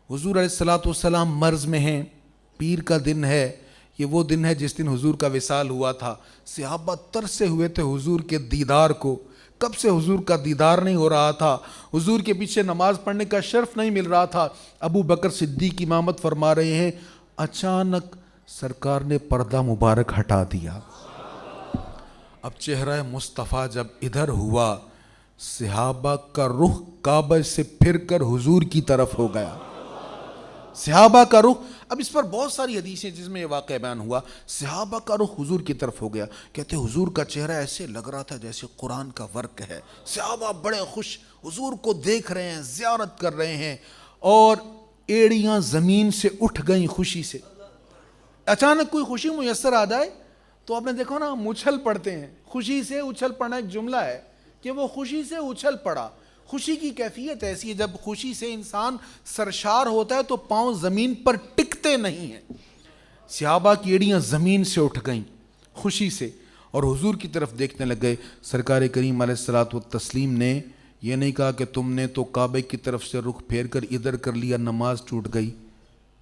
حضور علیہ السلام مرض میں ہیں، پیر کا دن ہے، یہ وہ دن ہے جس دن حضور کا وصال ہوا تھا۔ صحابہ ترسے ہوئے تھے حضور کے دیدار کو، کب سے حضور کا دیدار نہیں ہو رہا تھا، حضور کے پیچھے نماز پڑھنے کا شرف نہیں مل رہا تھا۔ ابو بکر صدیق امامت فرما رہے ہیں، اچانک سرکار نے پردہ مبارک ہٹا دیا۔ اب چہرہ مصطفیٰ جب ادھر ہوا، صحابہ کا رخ کعبہ سے پھر کر حضور کی طرف ہو گیا۔ صحابہ کا رخ، اب اس پر بہت ساری حدیثیں جس میں یہ واقعہ بیان ہوا، صحابہ کا رخ حضور کی طرف ہو گیا۔ کہتے حضور کا چہرہ ایسے لگ رہا تھا جیسے قرآن کا ورق ہے۔ صحابہ بڑے خوش حضور کو دیکھ رہے ہیں، زیارت کر رہے ہیں، اور ایڑیاں زمین سے اٹھ گئیں خوشی سے۔ اچانک کوئی خوشی میسر آ جائے تو آپ نے دیکھو نا، ہم اچھل پڑتے ہیں، خوشی سے اچھل پڑنا ایک جملہ ہے کہ وہ خوشی سے اچھل پڑا۔ خوشی کی کیفیت ایسی ہے، جب خوشی سے انسان سرشار ہوتا ہے تو پاؤں زمین پر ٹکتے نہیں ہیں۔ صحابہ کی ایڑیاں زمین سے اٹھ گئیں خوشی سے اور حضور کی طرف دیکھنے لگ گئے۔ سرکار کریم علیہ الصلوۃ والتسلیم نے یہ نہیں کہا کہ تم نے تو کعبے کی طرف سے رخ پھیر کر ادھر کر لیا، نماز ٹوٹ گئی،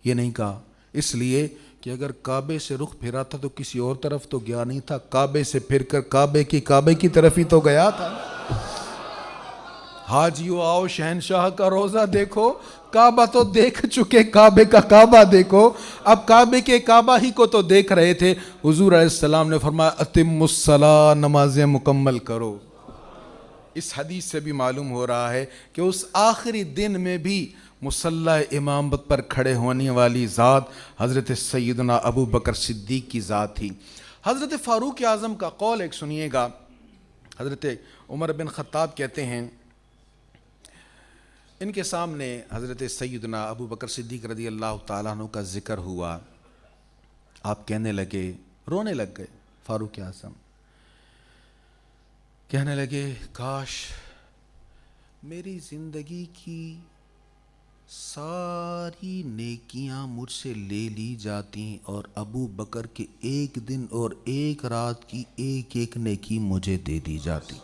یہ نہیں کہا، اس لیے کہ اگر کعبے سے رخ پھیرا تھا تو کسی اور طرف تو گیا نہیں تھا، کعبے سے پھر کر کعبے کی طرف ہی تو گیا تھا۔ حاجیو آؤ شہنشاہ کا روزہ دیکھو، کعبہ تو دیکھ چکے، کعبے کا کعبہ دیکھو، اب کعبے کے کعبہ ہی کو تو دیکھ رہے تھے۔ حضور علیہ السلام نے فرمایا اتم الصلاۃ، نمازیں مکمل کرو۔ اس حدیث سے بھی معلوم ہو رہا ہے کہ اس آخری دن میں بھی مصلی امامت پر کھڑے ہونے والی ذات حضرت سیدنا ابو بکر صدیق کی ذات تھی۔ حضرت فاروق اعظم کا قول ایک سنیے گا۔ حضرت عمر بن خطاب کہتے ہیں، ان کے سامنے حضرت سیدنا ابو بکر صدیق رضی اللہ تعالیٰ عنہ کا ذکر ہوا، آپ کہنے لگے، رونے لگ گئے فاروق اعظم، کہنے لگے کاش میری زندگی کی ساری نیکیاں مجھ سے لے لی جاتی اور ابو بکر کے ایک دن اور ایک رات کی ایک ایک نیکی مجھے دے دی جاتی۔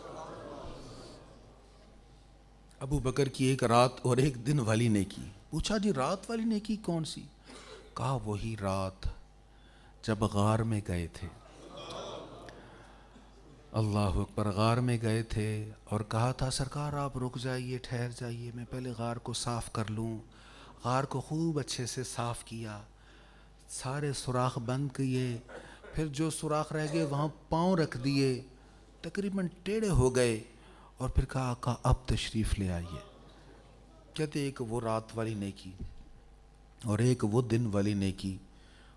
ابو بکر کی ایک رات اور ایک دن والی نیکی۔ پوچھا جی رات والی نیکی کون سی؟ کہا وہی رات جب غار میں گئے تھے، اللہ اکبر، غار میں گئے تھے اور کہا تھا سرکار آپ رک جائیے، ٹھہر جائیے، میں پہلے غار کو صاف کر لوں۔ غار کو خوب اچھے سے صاف کیا، سارے سوراخ بند کیے، پھر جو سوراخ رہ گئے وہاں پاؤں رکھ دیے، تقریباً ٹیڑھے ہو گئے، اور پھر کہا آقا اب تشریف لے آئیے۔ کہتے ایک وہ رات والی نیکی اور ایک وہ دن والی نیکی۔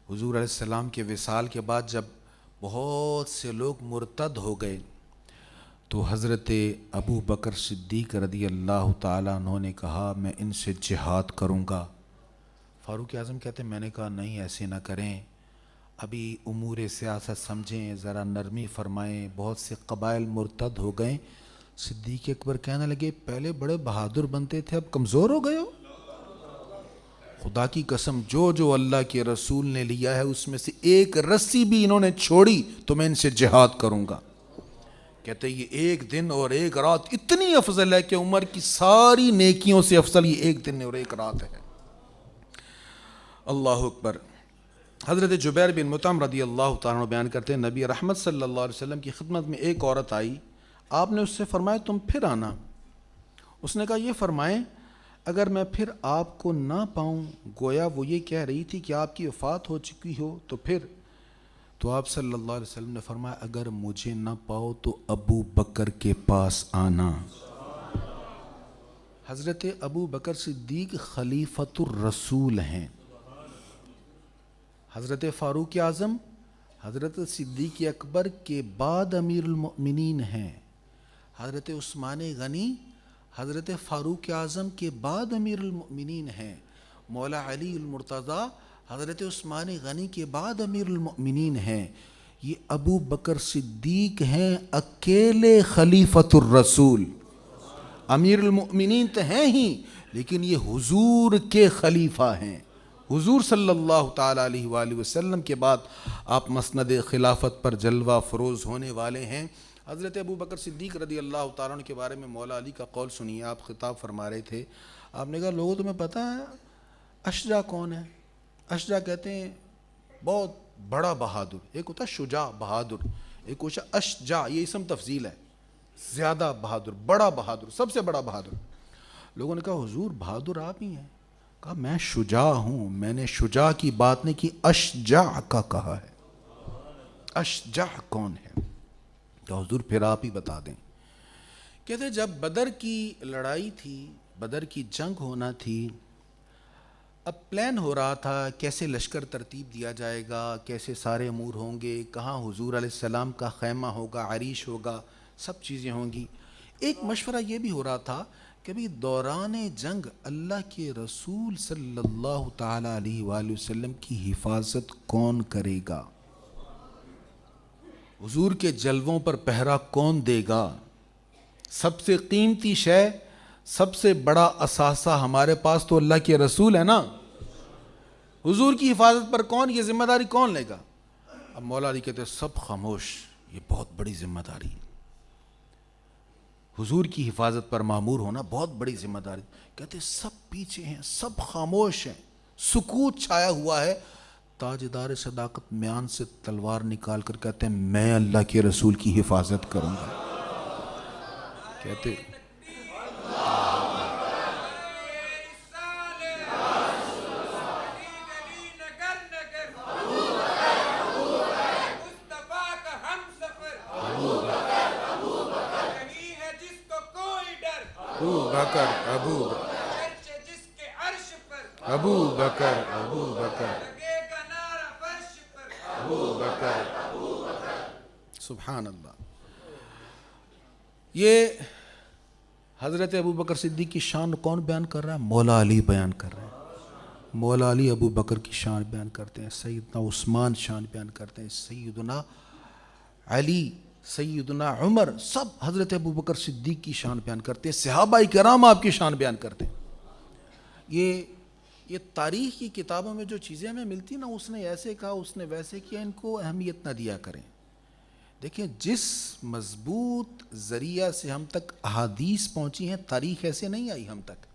حضور علیہ السلام کے وصال کے بعد جب بہت سے لوگ مرتد ہو گئے تو حضرت ابو بکر صدیق رضی اللہ تعالیٰ عنہ نے کہا میں ان سے جہاد کروں گا۔ فاروق اعظم کہتے ہیں میں نے کہا نہیں ایسے نہ کریں، ابھی امور سیاست سمجھیں، ذرا نرمی فرمائیں، بہت سے قبائل مرتد ہو گئے۔ صدیق اکبر کہنے لگے پہلے بڑے بہادر بنتے تھے اب کمزور ہو گئے ہو؟ خدا کی قسم جو اللہ کے رسول نے لیا ہے اس میں سے ایک رسی بھی انہوں نے چھوڑی تو میں ان سے جہاد کروں گا۔ کہتے یہ ایک دن اور ایک رات اتنی افضل ہے کہ عمر کی ساری نیکیوں سے افضل یہ ایک دن اور ایک رات ہے۔ اللہ اکبر۔ حضرت جبیر بن مطعم رضی اللہ تعالیٰ عنہ بیان کرتے ہیں نبی رحمت صلی اللہ علیہ وسلم کی خدمت میں ایک عورت آئی، آپ نے اس سے فرمایا تم پھر آنا۔ اس نے کہا یہ فرمائیں اگر میں پھر آپ کو نہ پاؤں، گویا وہ یہ کہہ رہی تھی کہ آپ کی وفات ہو چکی ہو، تو پھر تو آپ صلی اللہ علیہ وسلم نے فرمایا اگر مجھے نہ پاؤ تو ابو بکر کے پاس آنا۔ حضرت ابو بکر صدیق خلیفۃ الرسول ہیں، حضرت فاروق اعظم حضرت صدیق اکبر کے بعد امیر المؤمنین ہیں، حضرت عثمان غنی حضرت فاروق اعظم کے بعد امیر المؤمنین ہیں، مولا علی المرتضیٰ حضرت عثمان غنی کے بعد امیر المؤمنین ہیں، یہ ابو بکر صدیق ہیں اکیلے خلیفۃ الرسول۔ امیر المؤمنین تو ہیں ہی لیکن یہ حضور کے خلیفہ ہیں، حضور صلی اللہ تعالیٰ علیہ وآلہ وسلم کے بعد آپ مسند خلافت پر جلوہ فروز ہونے والے ہیں۔ حضرت ابو بکر صدیق رضی اللہ تعالیٰ عنہ کے بارے میں مولا علی کا قول سنیے، آپ خطاب فرما رہے تھے، آپ نے کہا لوگوں تمہیں پتہ ہے اشجع کون ہے؟ اشجع کہتے ہیں بہت بڑا بہادر، ایک ہوتا ہے شجاع بہادر، ایک ہوتا ہے اشجع، یہ اسم تفضیل ہے، زیادہ بہادر، بڑا بہادر، سب سے بڑا بہادر۔ لوگوں نے کہا حضور بہادر آپ ہی ہیں، کہا میں شجاع ہوں، میں نے شجاع کی بات نہیں کی، اشجع کا کہا ہے۔ اشجع کون ہے؟ تو حضور پھر آپ ہی بتا دیں۔ کہتے جب بدر کی لڑائی تھی، بدر کی جنگ ہونا تھی، اب پلان ہو رہا تھا کیسے لشکر ترتیب دیا جائے گا، کیسے سارے امور ہوں گے، کہاں حضور علیہ السلام کا خیمہ ہوگا، عریش ہوگا، سب چیزیں ہوں گی۔ ایک مشورہ یہ بھی ہو رہا تھا کہ بھی دوران جنگ اللہ کے رسول صلی اللہ تعالیٰ علیہ وآلہ وسلم کی حفاظت کون کرے گا، حضور کے جلووں پر پہرا کون دے گا؟ سب سے قیمتی شے، سب سے بڑا اثاثہ ہمارے پاس تو اللہ کے رسول ہے نا، حضور کی حفاظت پر کون، یہ ذمہ داری کون لے گا؟ اب مولا علی کہتے ہیں سب خاموش، یہ بہت بڑی ذمہ داری، حضور کی حفاظت پر مامور ہونا بہت بڑی ذمہ داری۔ کہتے ہیں سب پیچھے ہیں، سب خاموش ہیں، سکوت چھایا ہوا ہے۔ تاجدار صداقت میان سے تلوار نکال کر کہتے ہیں میں اللہ کے رسول کی حفاظت کروں گا۔ کہتے ابو بکر ابو ابو بکر ابو بکر ابو بکر سبحان اللہ۔ یہ حضرت ابو بکر صدیق کی شان کون بیان کر رہا ہے؟ مولا علی بیان کر رہے ہیں۔ مولا علی ابو بکر کی شان بیان کرتے ہیں، سیدنا عثمان شان بیان کرتے ہیں، سیدنا علی، سیدنا عمر، سب حضرت ابو بکر صدیق کی شان بیان کرتے ہیں، صحابہ کرام آپ کی شان بیان کرتے ہیں۔ یہ تاریخ کی کتابوں میں جو چیزیں ہمیں ملتی نا، اس نے ایسے کہا، اس نے ویسے کیا، ان کو اہمیت نہ دیا کریں۔ دیکھیں جس مضبوط ذریعہ سے ہم تک احادیث پہنچی ہیں، تاریخ ایسے نہیں آئی ہم تک۔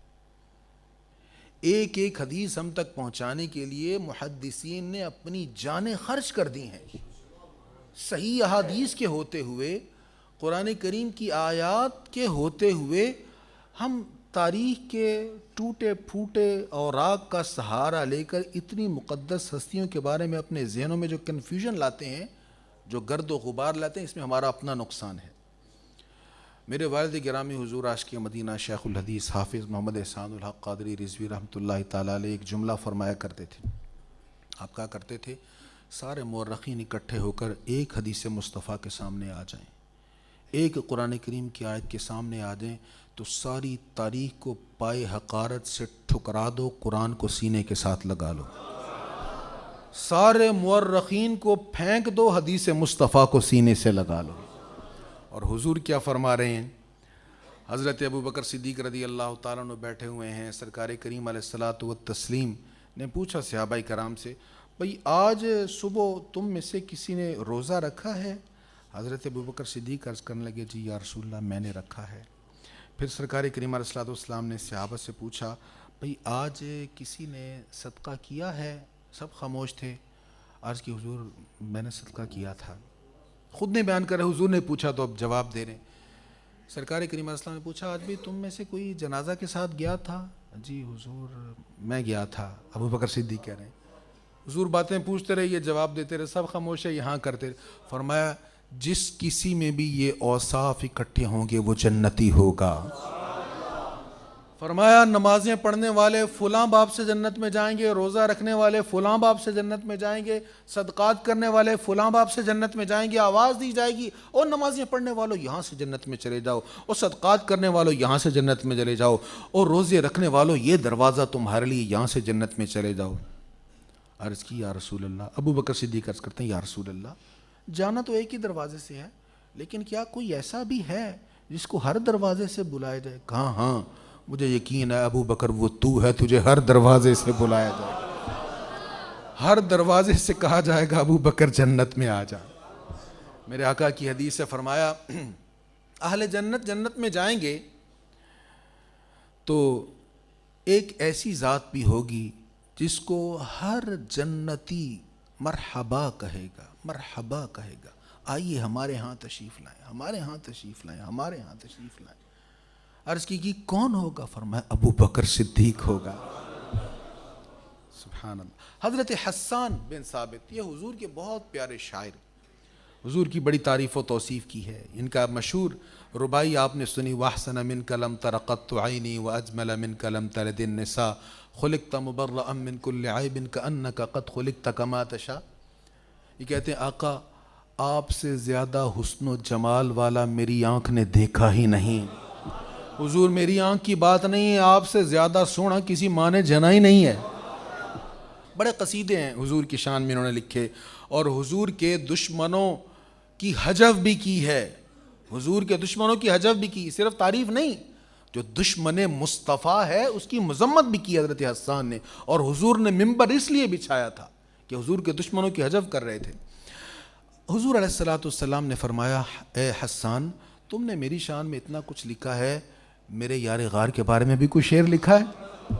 ایک ایک حدیث ہم تک پہنچانے کے لیے محدثین نے اپنی جانیں خرچ کر دی ہیں۔ صحیح احادیث کے ہوتے ہوئے، قرآن کریم کی آیات کے ہوتے ہوئے، ہم تاریخ کے ٹوٹے پھوٹے اوراق کا سہارا لے کر اتنی مقدس ہستیوں کے بارے میں اپنے ذہنوں میں جو کنفیوژن لاتے ہیں، جو گرد و غبار لاتے ہیں، اس میں ہمارا اپنا نقصان ہے۔ میرے والد گرامی حضور عاشق مدینہ شیخ الحدیث حافظ محمد احسان الحق قادری رضوی رحمۃ اللہ تعالیٰ علیہ ایک جملہ فرمایا کرتے تھے۔ آپ کہا کرتے تھے سارے مورخین اکٹھے ہو کر ایک حدیث مصطفیٰ کے سامنے آ جائیں، ایک قرآن کریم کی آیت کے سامنے آ جائیں تو ساری تاریخ کو پائے حقارت سے ٹھکرا دو، قرآن کو سینے کے ساتھ لگا لو۔ سارے مورخین کو پھینک دو، حدیث مصطفیٰ کو سینے سے لگا لو۔ اور حضور کیا فرما رہے ہیں؟ حضرت ابو بکر صدیق رضی اللہ تعالیٰ عنہ بیٹھے ہوئے ہیں، سرکار کریم علیہ الصلاۃ والتسلیم نے پوچھا صحابہ کرام سے، بھئی آج صبح تم میں سے کسی نے روزہ رکھا ہے؟ حضرت ابو بکر صدیق عرض کرنے لگے جی یا رسول اللہ میں نے رکھا ہے۔ پھر سرکار کریم علیہ الصلاۃ والسلام نے صحابہ سے پوچھا بھئی آج کسی نے صدقہ کیا ہے؟ سب خاموش تھے۔ عرض کی حضور میں نے صدقہ کیا تھا۔ خود نہیں بیان کر رہے، حضور نے پوچھا تو اب جواب دے رہے ہیں۔ سرکار کریم علیہ السلام نے پوچھا آج بھی تم میں سے کوئی جنازہ کے ساتھ گیا تھا؟ جی حضور میں گیا تھا۔ ابو بکر صدیق کہہ رہے ہیں حضور باتیں پوچھتے رہے، یہ جواب دیتے رہے، سب خاموش ہے، یہاں کرتے رہے۔ فرمایا جس کسی میں بھی یہ اوصاف اکٹھے ہوں گے وہ جنتی ہوگا۔ فرمایا نمازیں پڑھنے والے فلاں باب سے جنت میں جائیں گے، روزہ رکھنے والے فلاں باب سے جنت میں جائیں گے، صدقات کرنے والے فلاں باب سے جنت میں جائیں گے۔ آواز دی جائے گی اور نمازیں پڑھنے والوں یہاں سے جنت میں چلے جاؤ، اور صدقات کرنے والوں یہاں سے جنت میں چلے جاؤ، اور روزے رکھنے والوں یہ دروازہ تمہارے لیے یہاں سے جنت میں چلے جاؤ۔ عرض کی یا رسول اللہ، ابو بکر صدیق عرض کرتے ہیں یا رسول اللہ جانا تو ایک ہی دروازے سے ہے، لیکن کیا کوئی ایسا بھی ہے جس کو ہر دروازے سے بلایا جائے؟ کہا ہاں مجھے یقین ہے ابو بکر وہ تو ہے، تجھے ہر دروازے سے بلایا جائے گا، ہر دروازے سے کہا جائے گا ابو بکر جنت میں آ جا۔ میرے آقا کی حدیث سے فرمایا اہل جنت جنت میں جائیں گے تو ایک ایسی ذات بھی ہوگی جس کو ہر جنتی مرحبا کہے گا، مرحبا کہے گا، آئیے ہمارے ہاں تشریف لائیں، ہمارے ہاں تشریف لائیں، ہمارے ہاں تشریف لائیں۔ عرض کی کون ہوگا؟ فرمایا ابو بکر صدیق ہوگا۔ سبحان اللہ۔ حضرت حسان بن ثابت یہ حضور کے بہت پیارے شاعر، حضور کی بڑی تعریف و توصیف کی ہے۔ ان کا مشہور ربائی آپ نے سنی، وَأَحْسَنَ مِنْكَ لَمْ تَرَ قَطُّ عَيْنِي وَأَجْمَلَ مِنْكَ لَمْ تَلِدِ النِّسَاءُ خُلِقْتَ مُبَرَّأً مِنْ كُلِّ عَيْبٍ كَأَنَّكَ قَدْ خُلِقْتَ كَمَا تَشَاءُ۔ یہ کہتے ہیں آقا آپ سے زیادہ حسن و جمال والا میری آنکھ نے دیکھا ہی نہیں۔ حضور میری آنکھ کی بات نہیں ہے، آپ سے زیادہ سونا کسی ماں نے جنا ہی نہیں ہے۔ بڑے قصیدے ہیں حضور کی شان میں انہوں نے لکھے، اور حضور کے دشمنوں کی حجب بھی کی ہے، حضور کے دشمنوں کی حجب بھی کی، صرف تعریف نہیں، جو دشمن مصطفیٰ ہے اس کی مذمت بھی کی حضرت حسان نے، اور حضور نے منبر اس لیے بچھایا تھا کہ حضور کے دشمنوں کی حجب کر رہے تھے۔ حضور علیہ الصلاۃ والسلام نے فرمایا اے حسان تم نے میری شان میں اتنا کچھ لکھا ہے، میرے یار غار کے بارے میں بھی کوئی شعر لکھا ہے؟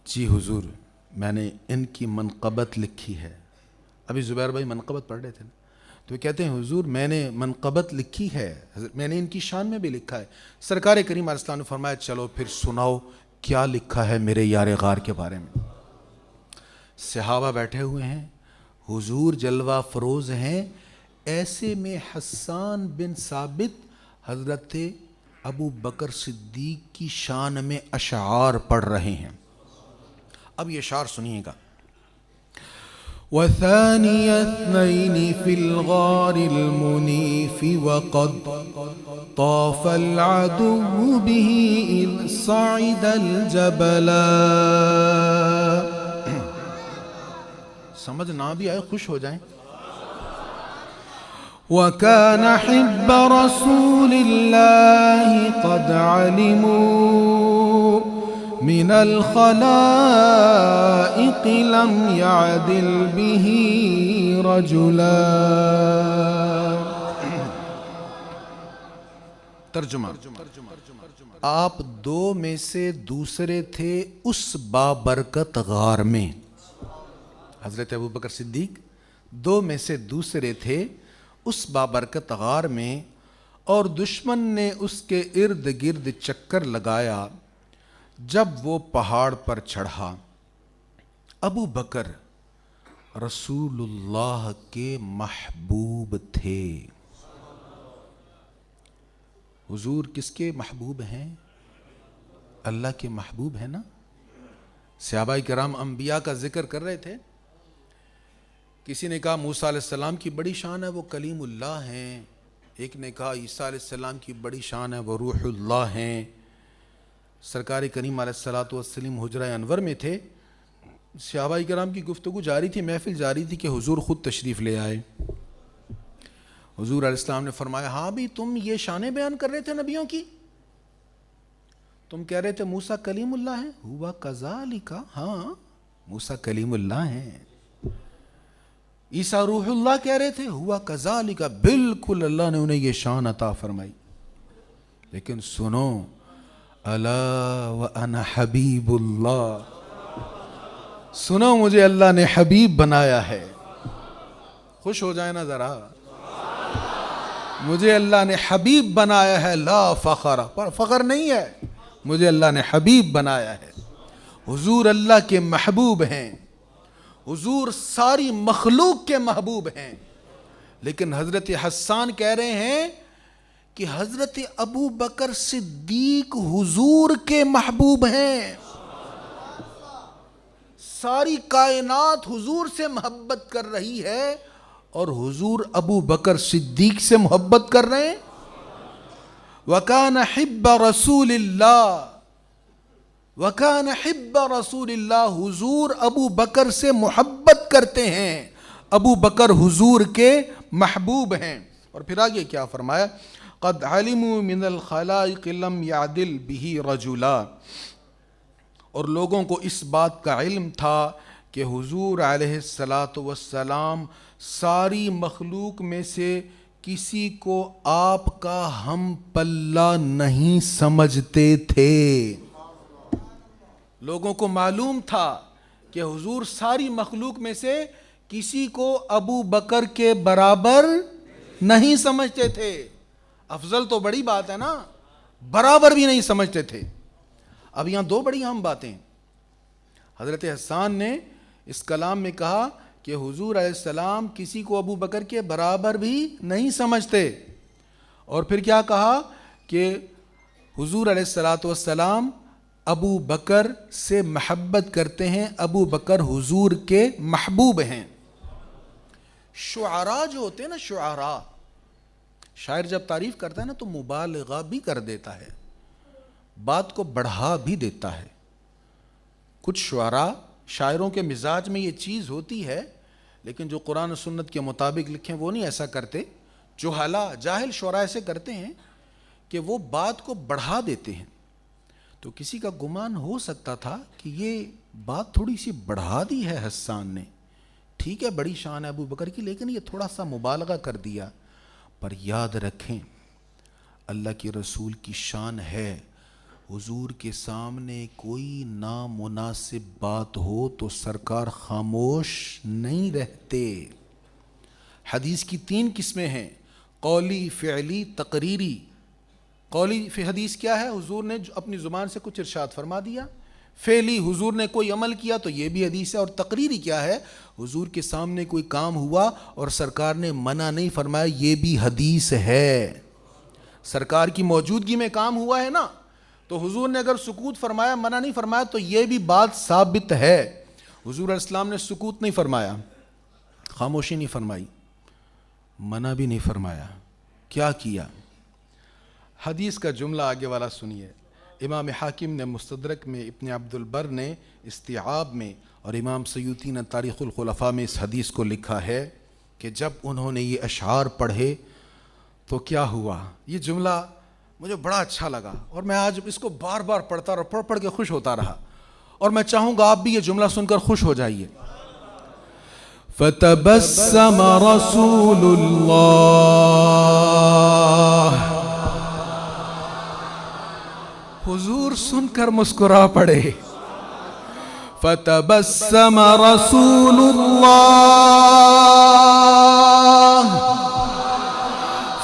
جی حضور میں نے ان کی منقبت لکھی ہے۔ ابھی زبیر بھائی منقبت پڑھ رہے تھے نا، تو وہ کہتے ہیں حضور میں نے منقبت لکھی ہے، میں نے ان کی شان میں بھی لکھا ہے۔ سرکار کریم علیہ السلام نے فرمایا چلو پھر سناؤ کیا لکھا ہے میرے یار غار کے بارے میں۔ صحابہ بیٹھے ہوئے ہیں، حضور جلوہ فروز ہیں، ایسے میں حسان بن ثابت حضرت ابو بکر صدیق کی شان میں اشعار پڑھ رہے ہیں۔ اب یہ اشعار سنیے گا۔ وثاني اثنين في الغار المنيف وقد طاف العدو به إذ صعد الجبل۔ سمجھ نہ بھی آئے خوش ہو جائیں۔ وكان حب رسول الله قد علموا من الخلائق لم يعدل به رجلا۔ ترجمہ، آپ دو میں سے دوسرے تھے اس بابرکت غار میں۔ حضرت ابو بکر صدیق دو میں سے دوسرے تھے اس بابرکت غار میں، اور دشمن نے اس کے ارد گرد چکر لگایا جب وہ پہاڑ پر چڑھا۔ ابو بکر رسول اللہ کے محبوب تھے۔ حضور کس کے محبوب ہیں؟ اللہ کے محبوب ہیں نا۔ صحابہ کرام انبیاء کا ذکر کر رہے تھے، کسی نے کہا موسیٰ علیہ السلام کی بڑی شان ہے وہ کلیم اللہ ہیں، ایک نے کہا عیسیٰ علیہ السلام کی بڑی شان ہے وہ روح اللہ ہیں۔ سرکار کریم علیہ الصلوۃ والسلام حجرہ انور میں تھے، صحابہ کرام کی گفتگو جاری تھی، محفل جاری تھی کہ حضور خود تشریف لے آئے۔ حضور علیہ السلام نے فرمایا ہاں بھی تم یہ شانیں بیان کر رہے تھے نبیوں کی، تم کہہ رہے تھے موسیٰ کلیم اللہ ہیں، ہوا کذالک، ہاں موسیٰ کلیم اللہ ہیں۔ عیسیٰ روح اللہ کہہ رہے تھے، ہوا کذالک، بالکل اللہ نے انہیں یہ شان عطا فرمائی۔ لیکن سنو، الا وانا حبیب اللہ، سنو مجھے اللہ نے حبیب بنایا ہے۔ خوش ہو جائے نا ذرا، مجھے اللہ نے حبیب بنایا ہے، لا فخر، پر فخر نہیں ہے، مجھے اللہ نے حبیب بنایا ہے۔ حضور اللہ کے محبوب ہیں، حضور ساری مخلوق کے محبوب ہیں۔ لیکن حضرت حسان کہہ رہے ہیں کہ حضرت ابو بکر صدیق حضور کے محبوب ہیں، ساری کائنات حضور سے محبت کر رہی ہے اور حضور ابو بکر صدیق سے محبت کر رہے ہیں۔ وَكَانَ حِبَّ رَسُولِ اللَّهِ، وَكَانَ حِبَّ رَسُولِ اللَّهِ، حضور ابو بکر سے محبت کرتے ہیں، ابو بکر حضور کے محبوب ہیں۔ اور پھر آگے کیا فرمایا؟ قَدْ عَلِمُوا مِنَ الْخَلَائِقِ لَمْ يَعْدِلْ بِهِ رَجُلًا، اور لوگوں کو اس بات کا علم تھا کہ حضور علیہ السلام ساری مخلوق میں سے کسی کو آپ کا ہم پلہ نہیں سمجھتے تھے۔ لوگوں کو معلوم تھا کہ حضور ساری مخلوق میں سے کسی کو ابو بکر کے برابر نہیں سمجھتے تھے۔ افضل تو بڑی بات ہے نا، برابر بھی نہیں سمجھتے تھے۔ اب یہاں دو بڑی اہم باتیں، حضرت حسان نے اس کلام میں کہا کہ حضور علیہ السلام کسی کو ابو بکر کے برابر بھی نہیں سمجھتے، اور پھر کیا کہا کہ حضور علیہ السلام ابو بکر سے محبت کرتے ہیں، ابو بکر حضور کے محبوب ہیں۔ شعراء جو ہوتے ہیں نا، شعراء، شاعر جب تعریف کرتا ہے نا تو مبالغہ بھی کر دیتا ہے، بات کو بڑھا بھی دیتا ہے۔ کچھ شعراء، شاعروں کے مزاج میں یہ چیز ہوتی ہے، لیکن جو قرآن و سنت کے مطابق لکھیں وہ نہیں ایسا کرتے۔ جاہل شعراء ایسے کرتے ہیں کہ وہ بات کو بڑھا دیتے ہیں۔ تو کسی کا گمان ہو سکتا تھا کہ یہ بات تھوڑی سی بڑھا دی ہے حسان نے، ٹھیک ہے بڑی شان ہے ابو بکر کی، لیکن یہ تھوڑا سا مبالغہ کر دیا۔ پر یاد رکھیں اللہ کے رسول کی شان ہے، حضور کے سامنے کوئی نامناسب بات ہو تو سرکار خاموش نہیں رہتے۔ حدیث کی 3 قسمیں ہیں، قولی، فعلی، تقریری۔ قولی فی حدیث کیا ہے؟ حضور نے اپنی زبان سے کچھ ارشاد فرما دیا۔ فعلی، حضور نے کوئی عمل کیا تو یہ بھی حدیث ہے۔ اور تقریری کیا ہے؟ حضور کے سامنے کوئی کام ہوا اور سرکار نے منع نہیں فرمایا، یہ بھی حدیث ہے۔ سرکار کی موجودگی میں کام ہوا ہے نا، تو حضور نے اگر سکوت فرمایا، منع نہیں فرمایا، تو یہ بھی بات ثابت ہے۔ حضور علیہ السلام نے سکوت نہیں فرمایا، خاموشی نہیں فرمائی، منع بھی نہیں فرمایا، کیا کیا؟ حدیث کا جملہ آگے والا سنیے۔ امام حاکم نے مستدرک میں، ابن عبد البر نے استیعاب میں، اور امام سیوطی نے تاریخ الخلفاء میں اس حدیث کو لکھا ہے کہ جب انہوں نے یہ اشعار پڑھے تو کیا ہوا؟ یہ جملہ مجھے بڑا اچھا لگا اور میں آج اس کو بار بار پڑھتا رہا، پڑھ کے خوش ہوتا رہا، اور میں چاہوں گا آپ بھی یہ جملہ سن کر خوش ہو جائیے۔ فتبسم رسول اللہ، حضور سن کر مسکرا پڑے۔ فتبسم رسول اللہ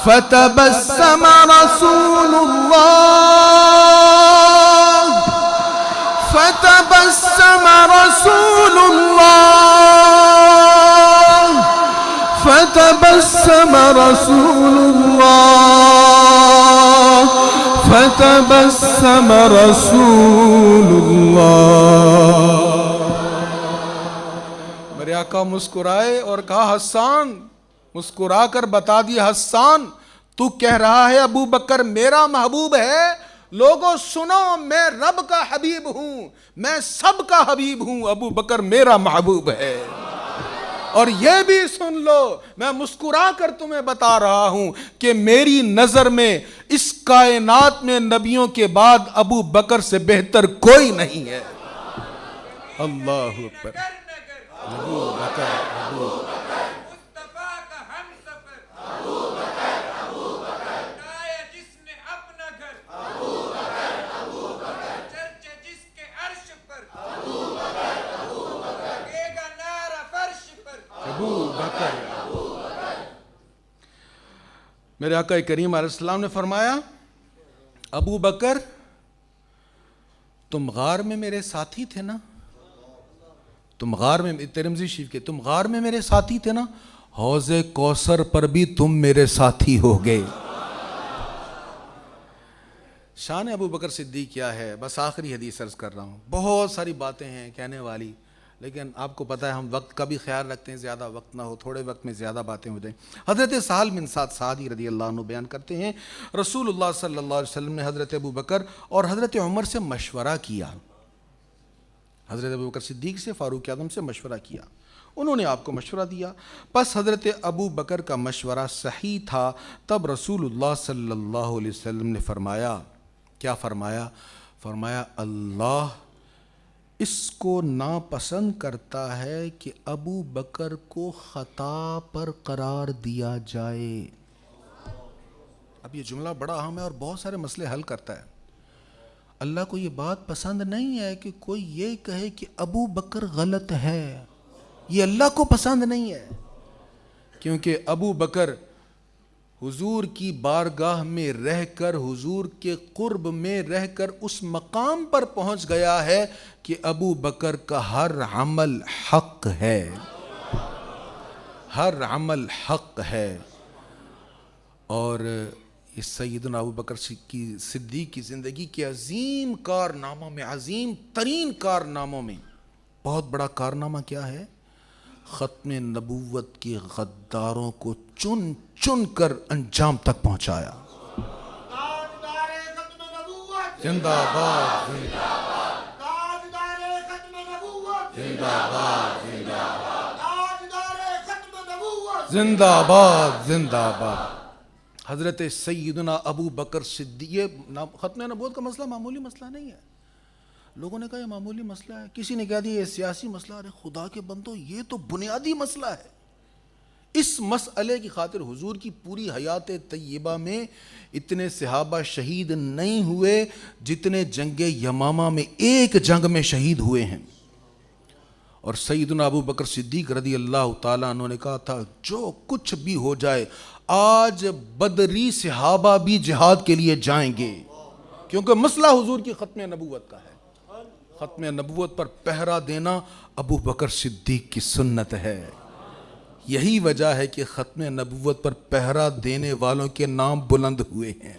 فتبسم رسول الله فتبسم رسول الله فتبسم رسول الله فتبسم رسول الله. میرے آقا مسکرائے اور کہا حسان، مسکرا کر بتا دیا حسان تو کہہ رہا ہے ابو بکر میرا محبوب ہے. لوگوں سنو، میں رب کا حبیب ہوں، میں سب کا حبیب ہوں، ابو بکر میرا محبوب ہے. اور یہ بھی سن لو، میں مسکرا کر تمہیں بتا رہا ہوں کہ میری نظر میں اس کائنات میں نبیوں کے بعد ابو بکر سے بہتر کوئی نہیں ہے. اللہ اکبر. ابو بکر میرے آقا کریم علیہ السلام نے فرمایا ابو بکر تم غار میں میرے ساتھی تھے نا، تم غار میں، ترمذی شریف کے، تم غار میں میرے ساتھی تھے نا، حوض کوثر پر بھی تم میرے ساتھی ہو گئے. شان ابو بکر صدیق کیا ہے، بس آخری حدیث عرض کر رہا ہوں. بہت ساری باتیں ہیں کہنے والی، لیکن آپ کو پتہ ہے ہم وقت کا بھی خیال رکھتے ہیں، زیادہ وقت نہ ہو، تھوڑے وقت میں زیادہ باتیں ہو جائیں. حضرت سہل بن سعد ساعدی رضی اللہ عنہ بیان کرتے ہیں رسول اللہ صلی اللہ علیہ وسلم نے حضرت ابو بکر اور حضرت عمر سے مشورہ کیا. حضرت ابو بکر صدیق سے، فاروق اعظم سے مشورہ کیا، انہوں نے آپ کو مشورہ دیا. پس حضرت ابو بکر کا مشورہ صحیح تھا. تب رسول اللہ صلی اللہ علیہ وسلم نے فرمایا، کیا فرمایا؟ فرمایا اللہ اس کو ناپسند کرتا ہے کہ ابو بکر کو خطا پر قرار دیا جائے. اب یہ جملہ بڑا اہم ہے اور بہت سارے مسئلے حل کرتا ہے. اللہ کو یہ بات پسند نہیں ہے کہ کوئی یہ کہے کہ ابو بکر غلط ہے، یہ اللہ کو پسند نہیں ہے، کیونکہ ابو بکر حضور کی بارگاہ میں رہ کر، حضور کے قرب میں رہ کر اس مقام پر پہنچ گیا ہے کہ ابو بکر کا ہر عمل حق ہے، ہر عمل حق ہے. اور اس سیدنا ابو بکر کی صدیق کی زندگی کے عظیم کارناموں میں، عظیم ترین کارناموں میں بہت بڑا کارنامہ کیا ہے؟ ختم نبوت کے غداروں کو چن چن کر انجام تک پہنچایا. زندہ باد زندہ باد زندہ باد زندہ باد. حضرت سیدنا ابو بکر صدیق. یہ ختم نبوت کا مسئلہ معمولی مسئلہ نہیں ہے. لوگوں نے کہا یہ معمولی مسئلہ ہے، کسی نے کہا یہ سیاسی مسئلہ. ارے خدا کے بندو، یہ تو بنیادی مسئلہ ہے. اس مسئلے کی خاطر حضور کی پوری حیات طیبہ میں اتنے صحابہ شہید نہیں ہوئے جتنے جنگ یمامہ میں ایک جنگ میں شہید ہوئے ہیں. اور سیدنا ابو بکر صدیق رضی اللہ تعالیٰ عنہ نے کہا تھا جو کچھ بھی ہو جائے آج بدری صحابہ بھی جہاد کے لیے جائیں گے، کیونکہ مسئلہ حضور کی ختم نبوت کا ہے. ختم نبوت پر پہرا دینا ابو بکر صدیق کی سنت ہے. یہی وجہ ہے کہ ختم نبوت پر پہرا دینے والوں کے نام بلند ہوئے ہیں.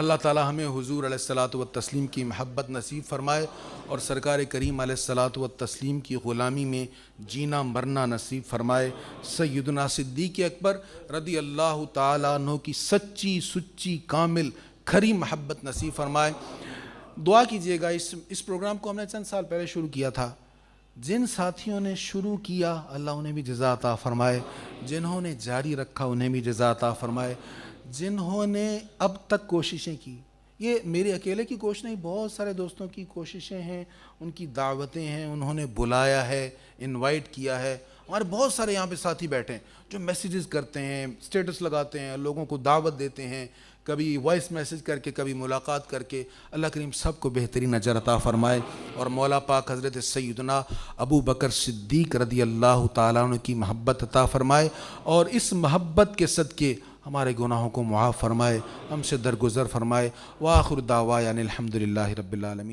اللہ تعالی ہمیں حضور علیہ الصلاۃ والتسلیم کی محبت نصیب فرمائے اور سرکار کریم علیہ الصلاۃ والتسلیم کی غلامی میں جینا مرنا نصیب فرمائے. سیدنا صدیق اکبر رضی اللہ تعالیٰ عنہ کی سچی سچی کامل کھری محبت نصیب فرمائے. دعا کیجئے گا. اس پروگرام کو ہم نے چند سال پہلے شروع کیا تھا. جن ساتھیوں نے شروع کیا اللہ انہیں بھی جزا عطا فرمائے، جنہوں نے جاری رکھا انہیں بھی جزا عطا فرمائے، جنہوں نے اب تک کوششیں کی. یہ میرے اکیلے کی کوشش نہیں، بہت سارے دوستوں کی کوششیں ہیں، ان کی دعوتیں ہیں، انہوں نے بلایا ہے، انوائٹ کیا ہے. ہمارے بہت سارے یہاں پہ ساتھی بیٹھے ہیں جو میسیجز کرتے ہیں، سٹیٹس لگاتے ہیں، لوگوں کو دعوت دیتے ہیں، کبھی وائس میسیج کر کے، کبھی ملاقات کر کے. اللہ کریم سب کو بہترین اجر عطا فرمائے اور مولا پاک حضرت سیدنا ابو بکر صدیق رضی اللہ تعالیٰ عنہ کی محبت عطا فرمائے اور اس محبت کے صدقے ہمارے گناہوں کو معاف فرمائے، ہم سے درگزر فرمائے۔ وآخر دعوانا الحمدللہ رب العالمین۔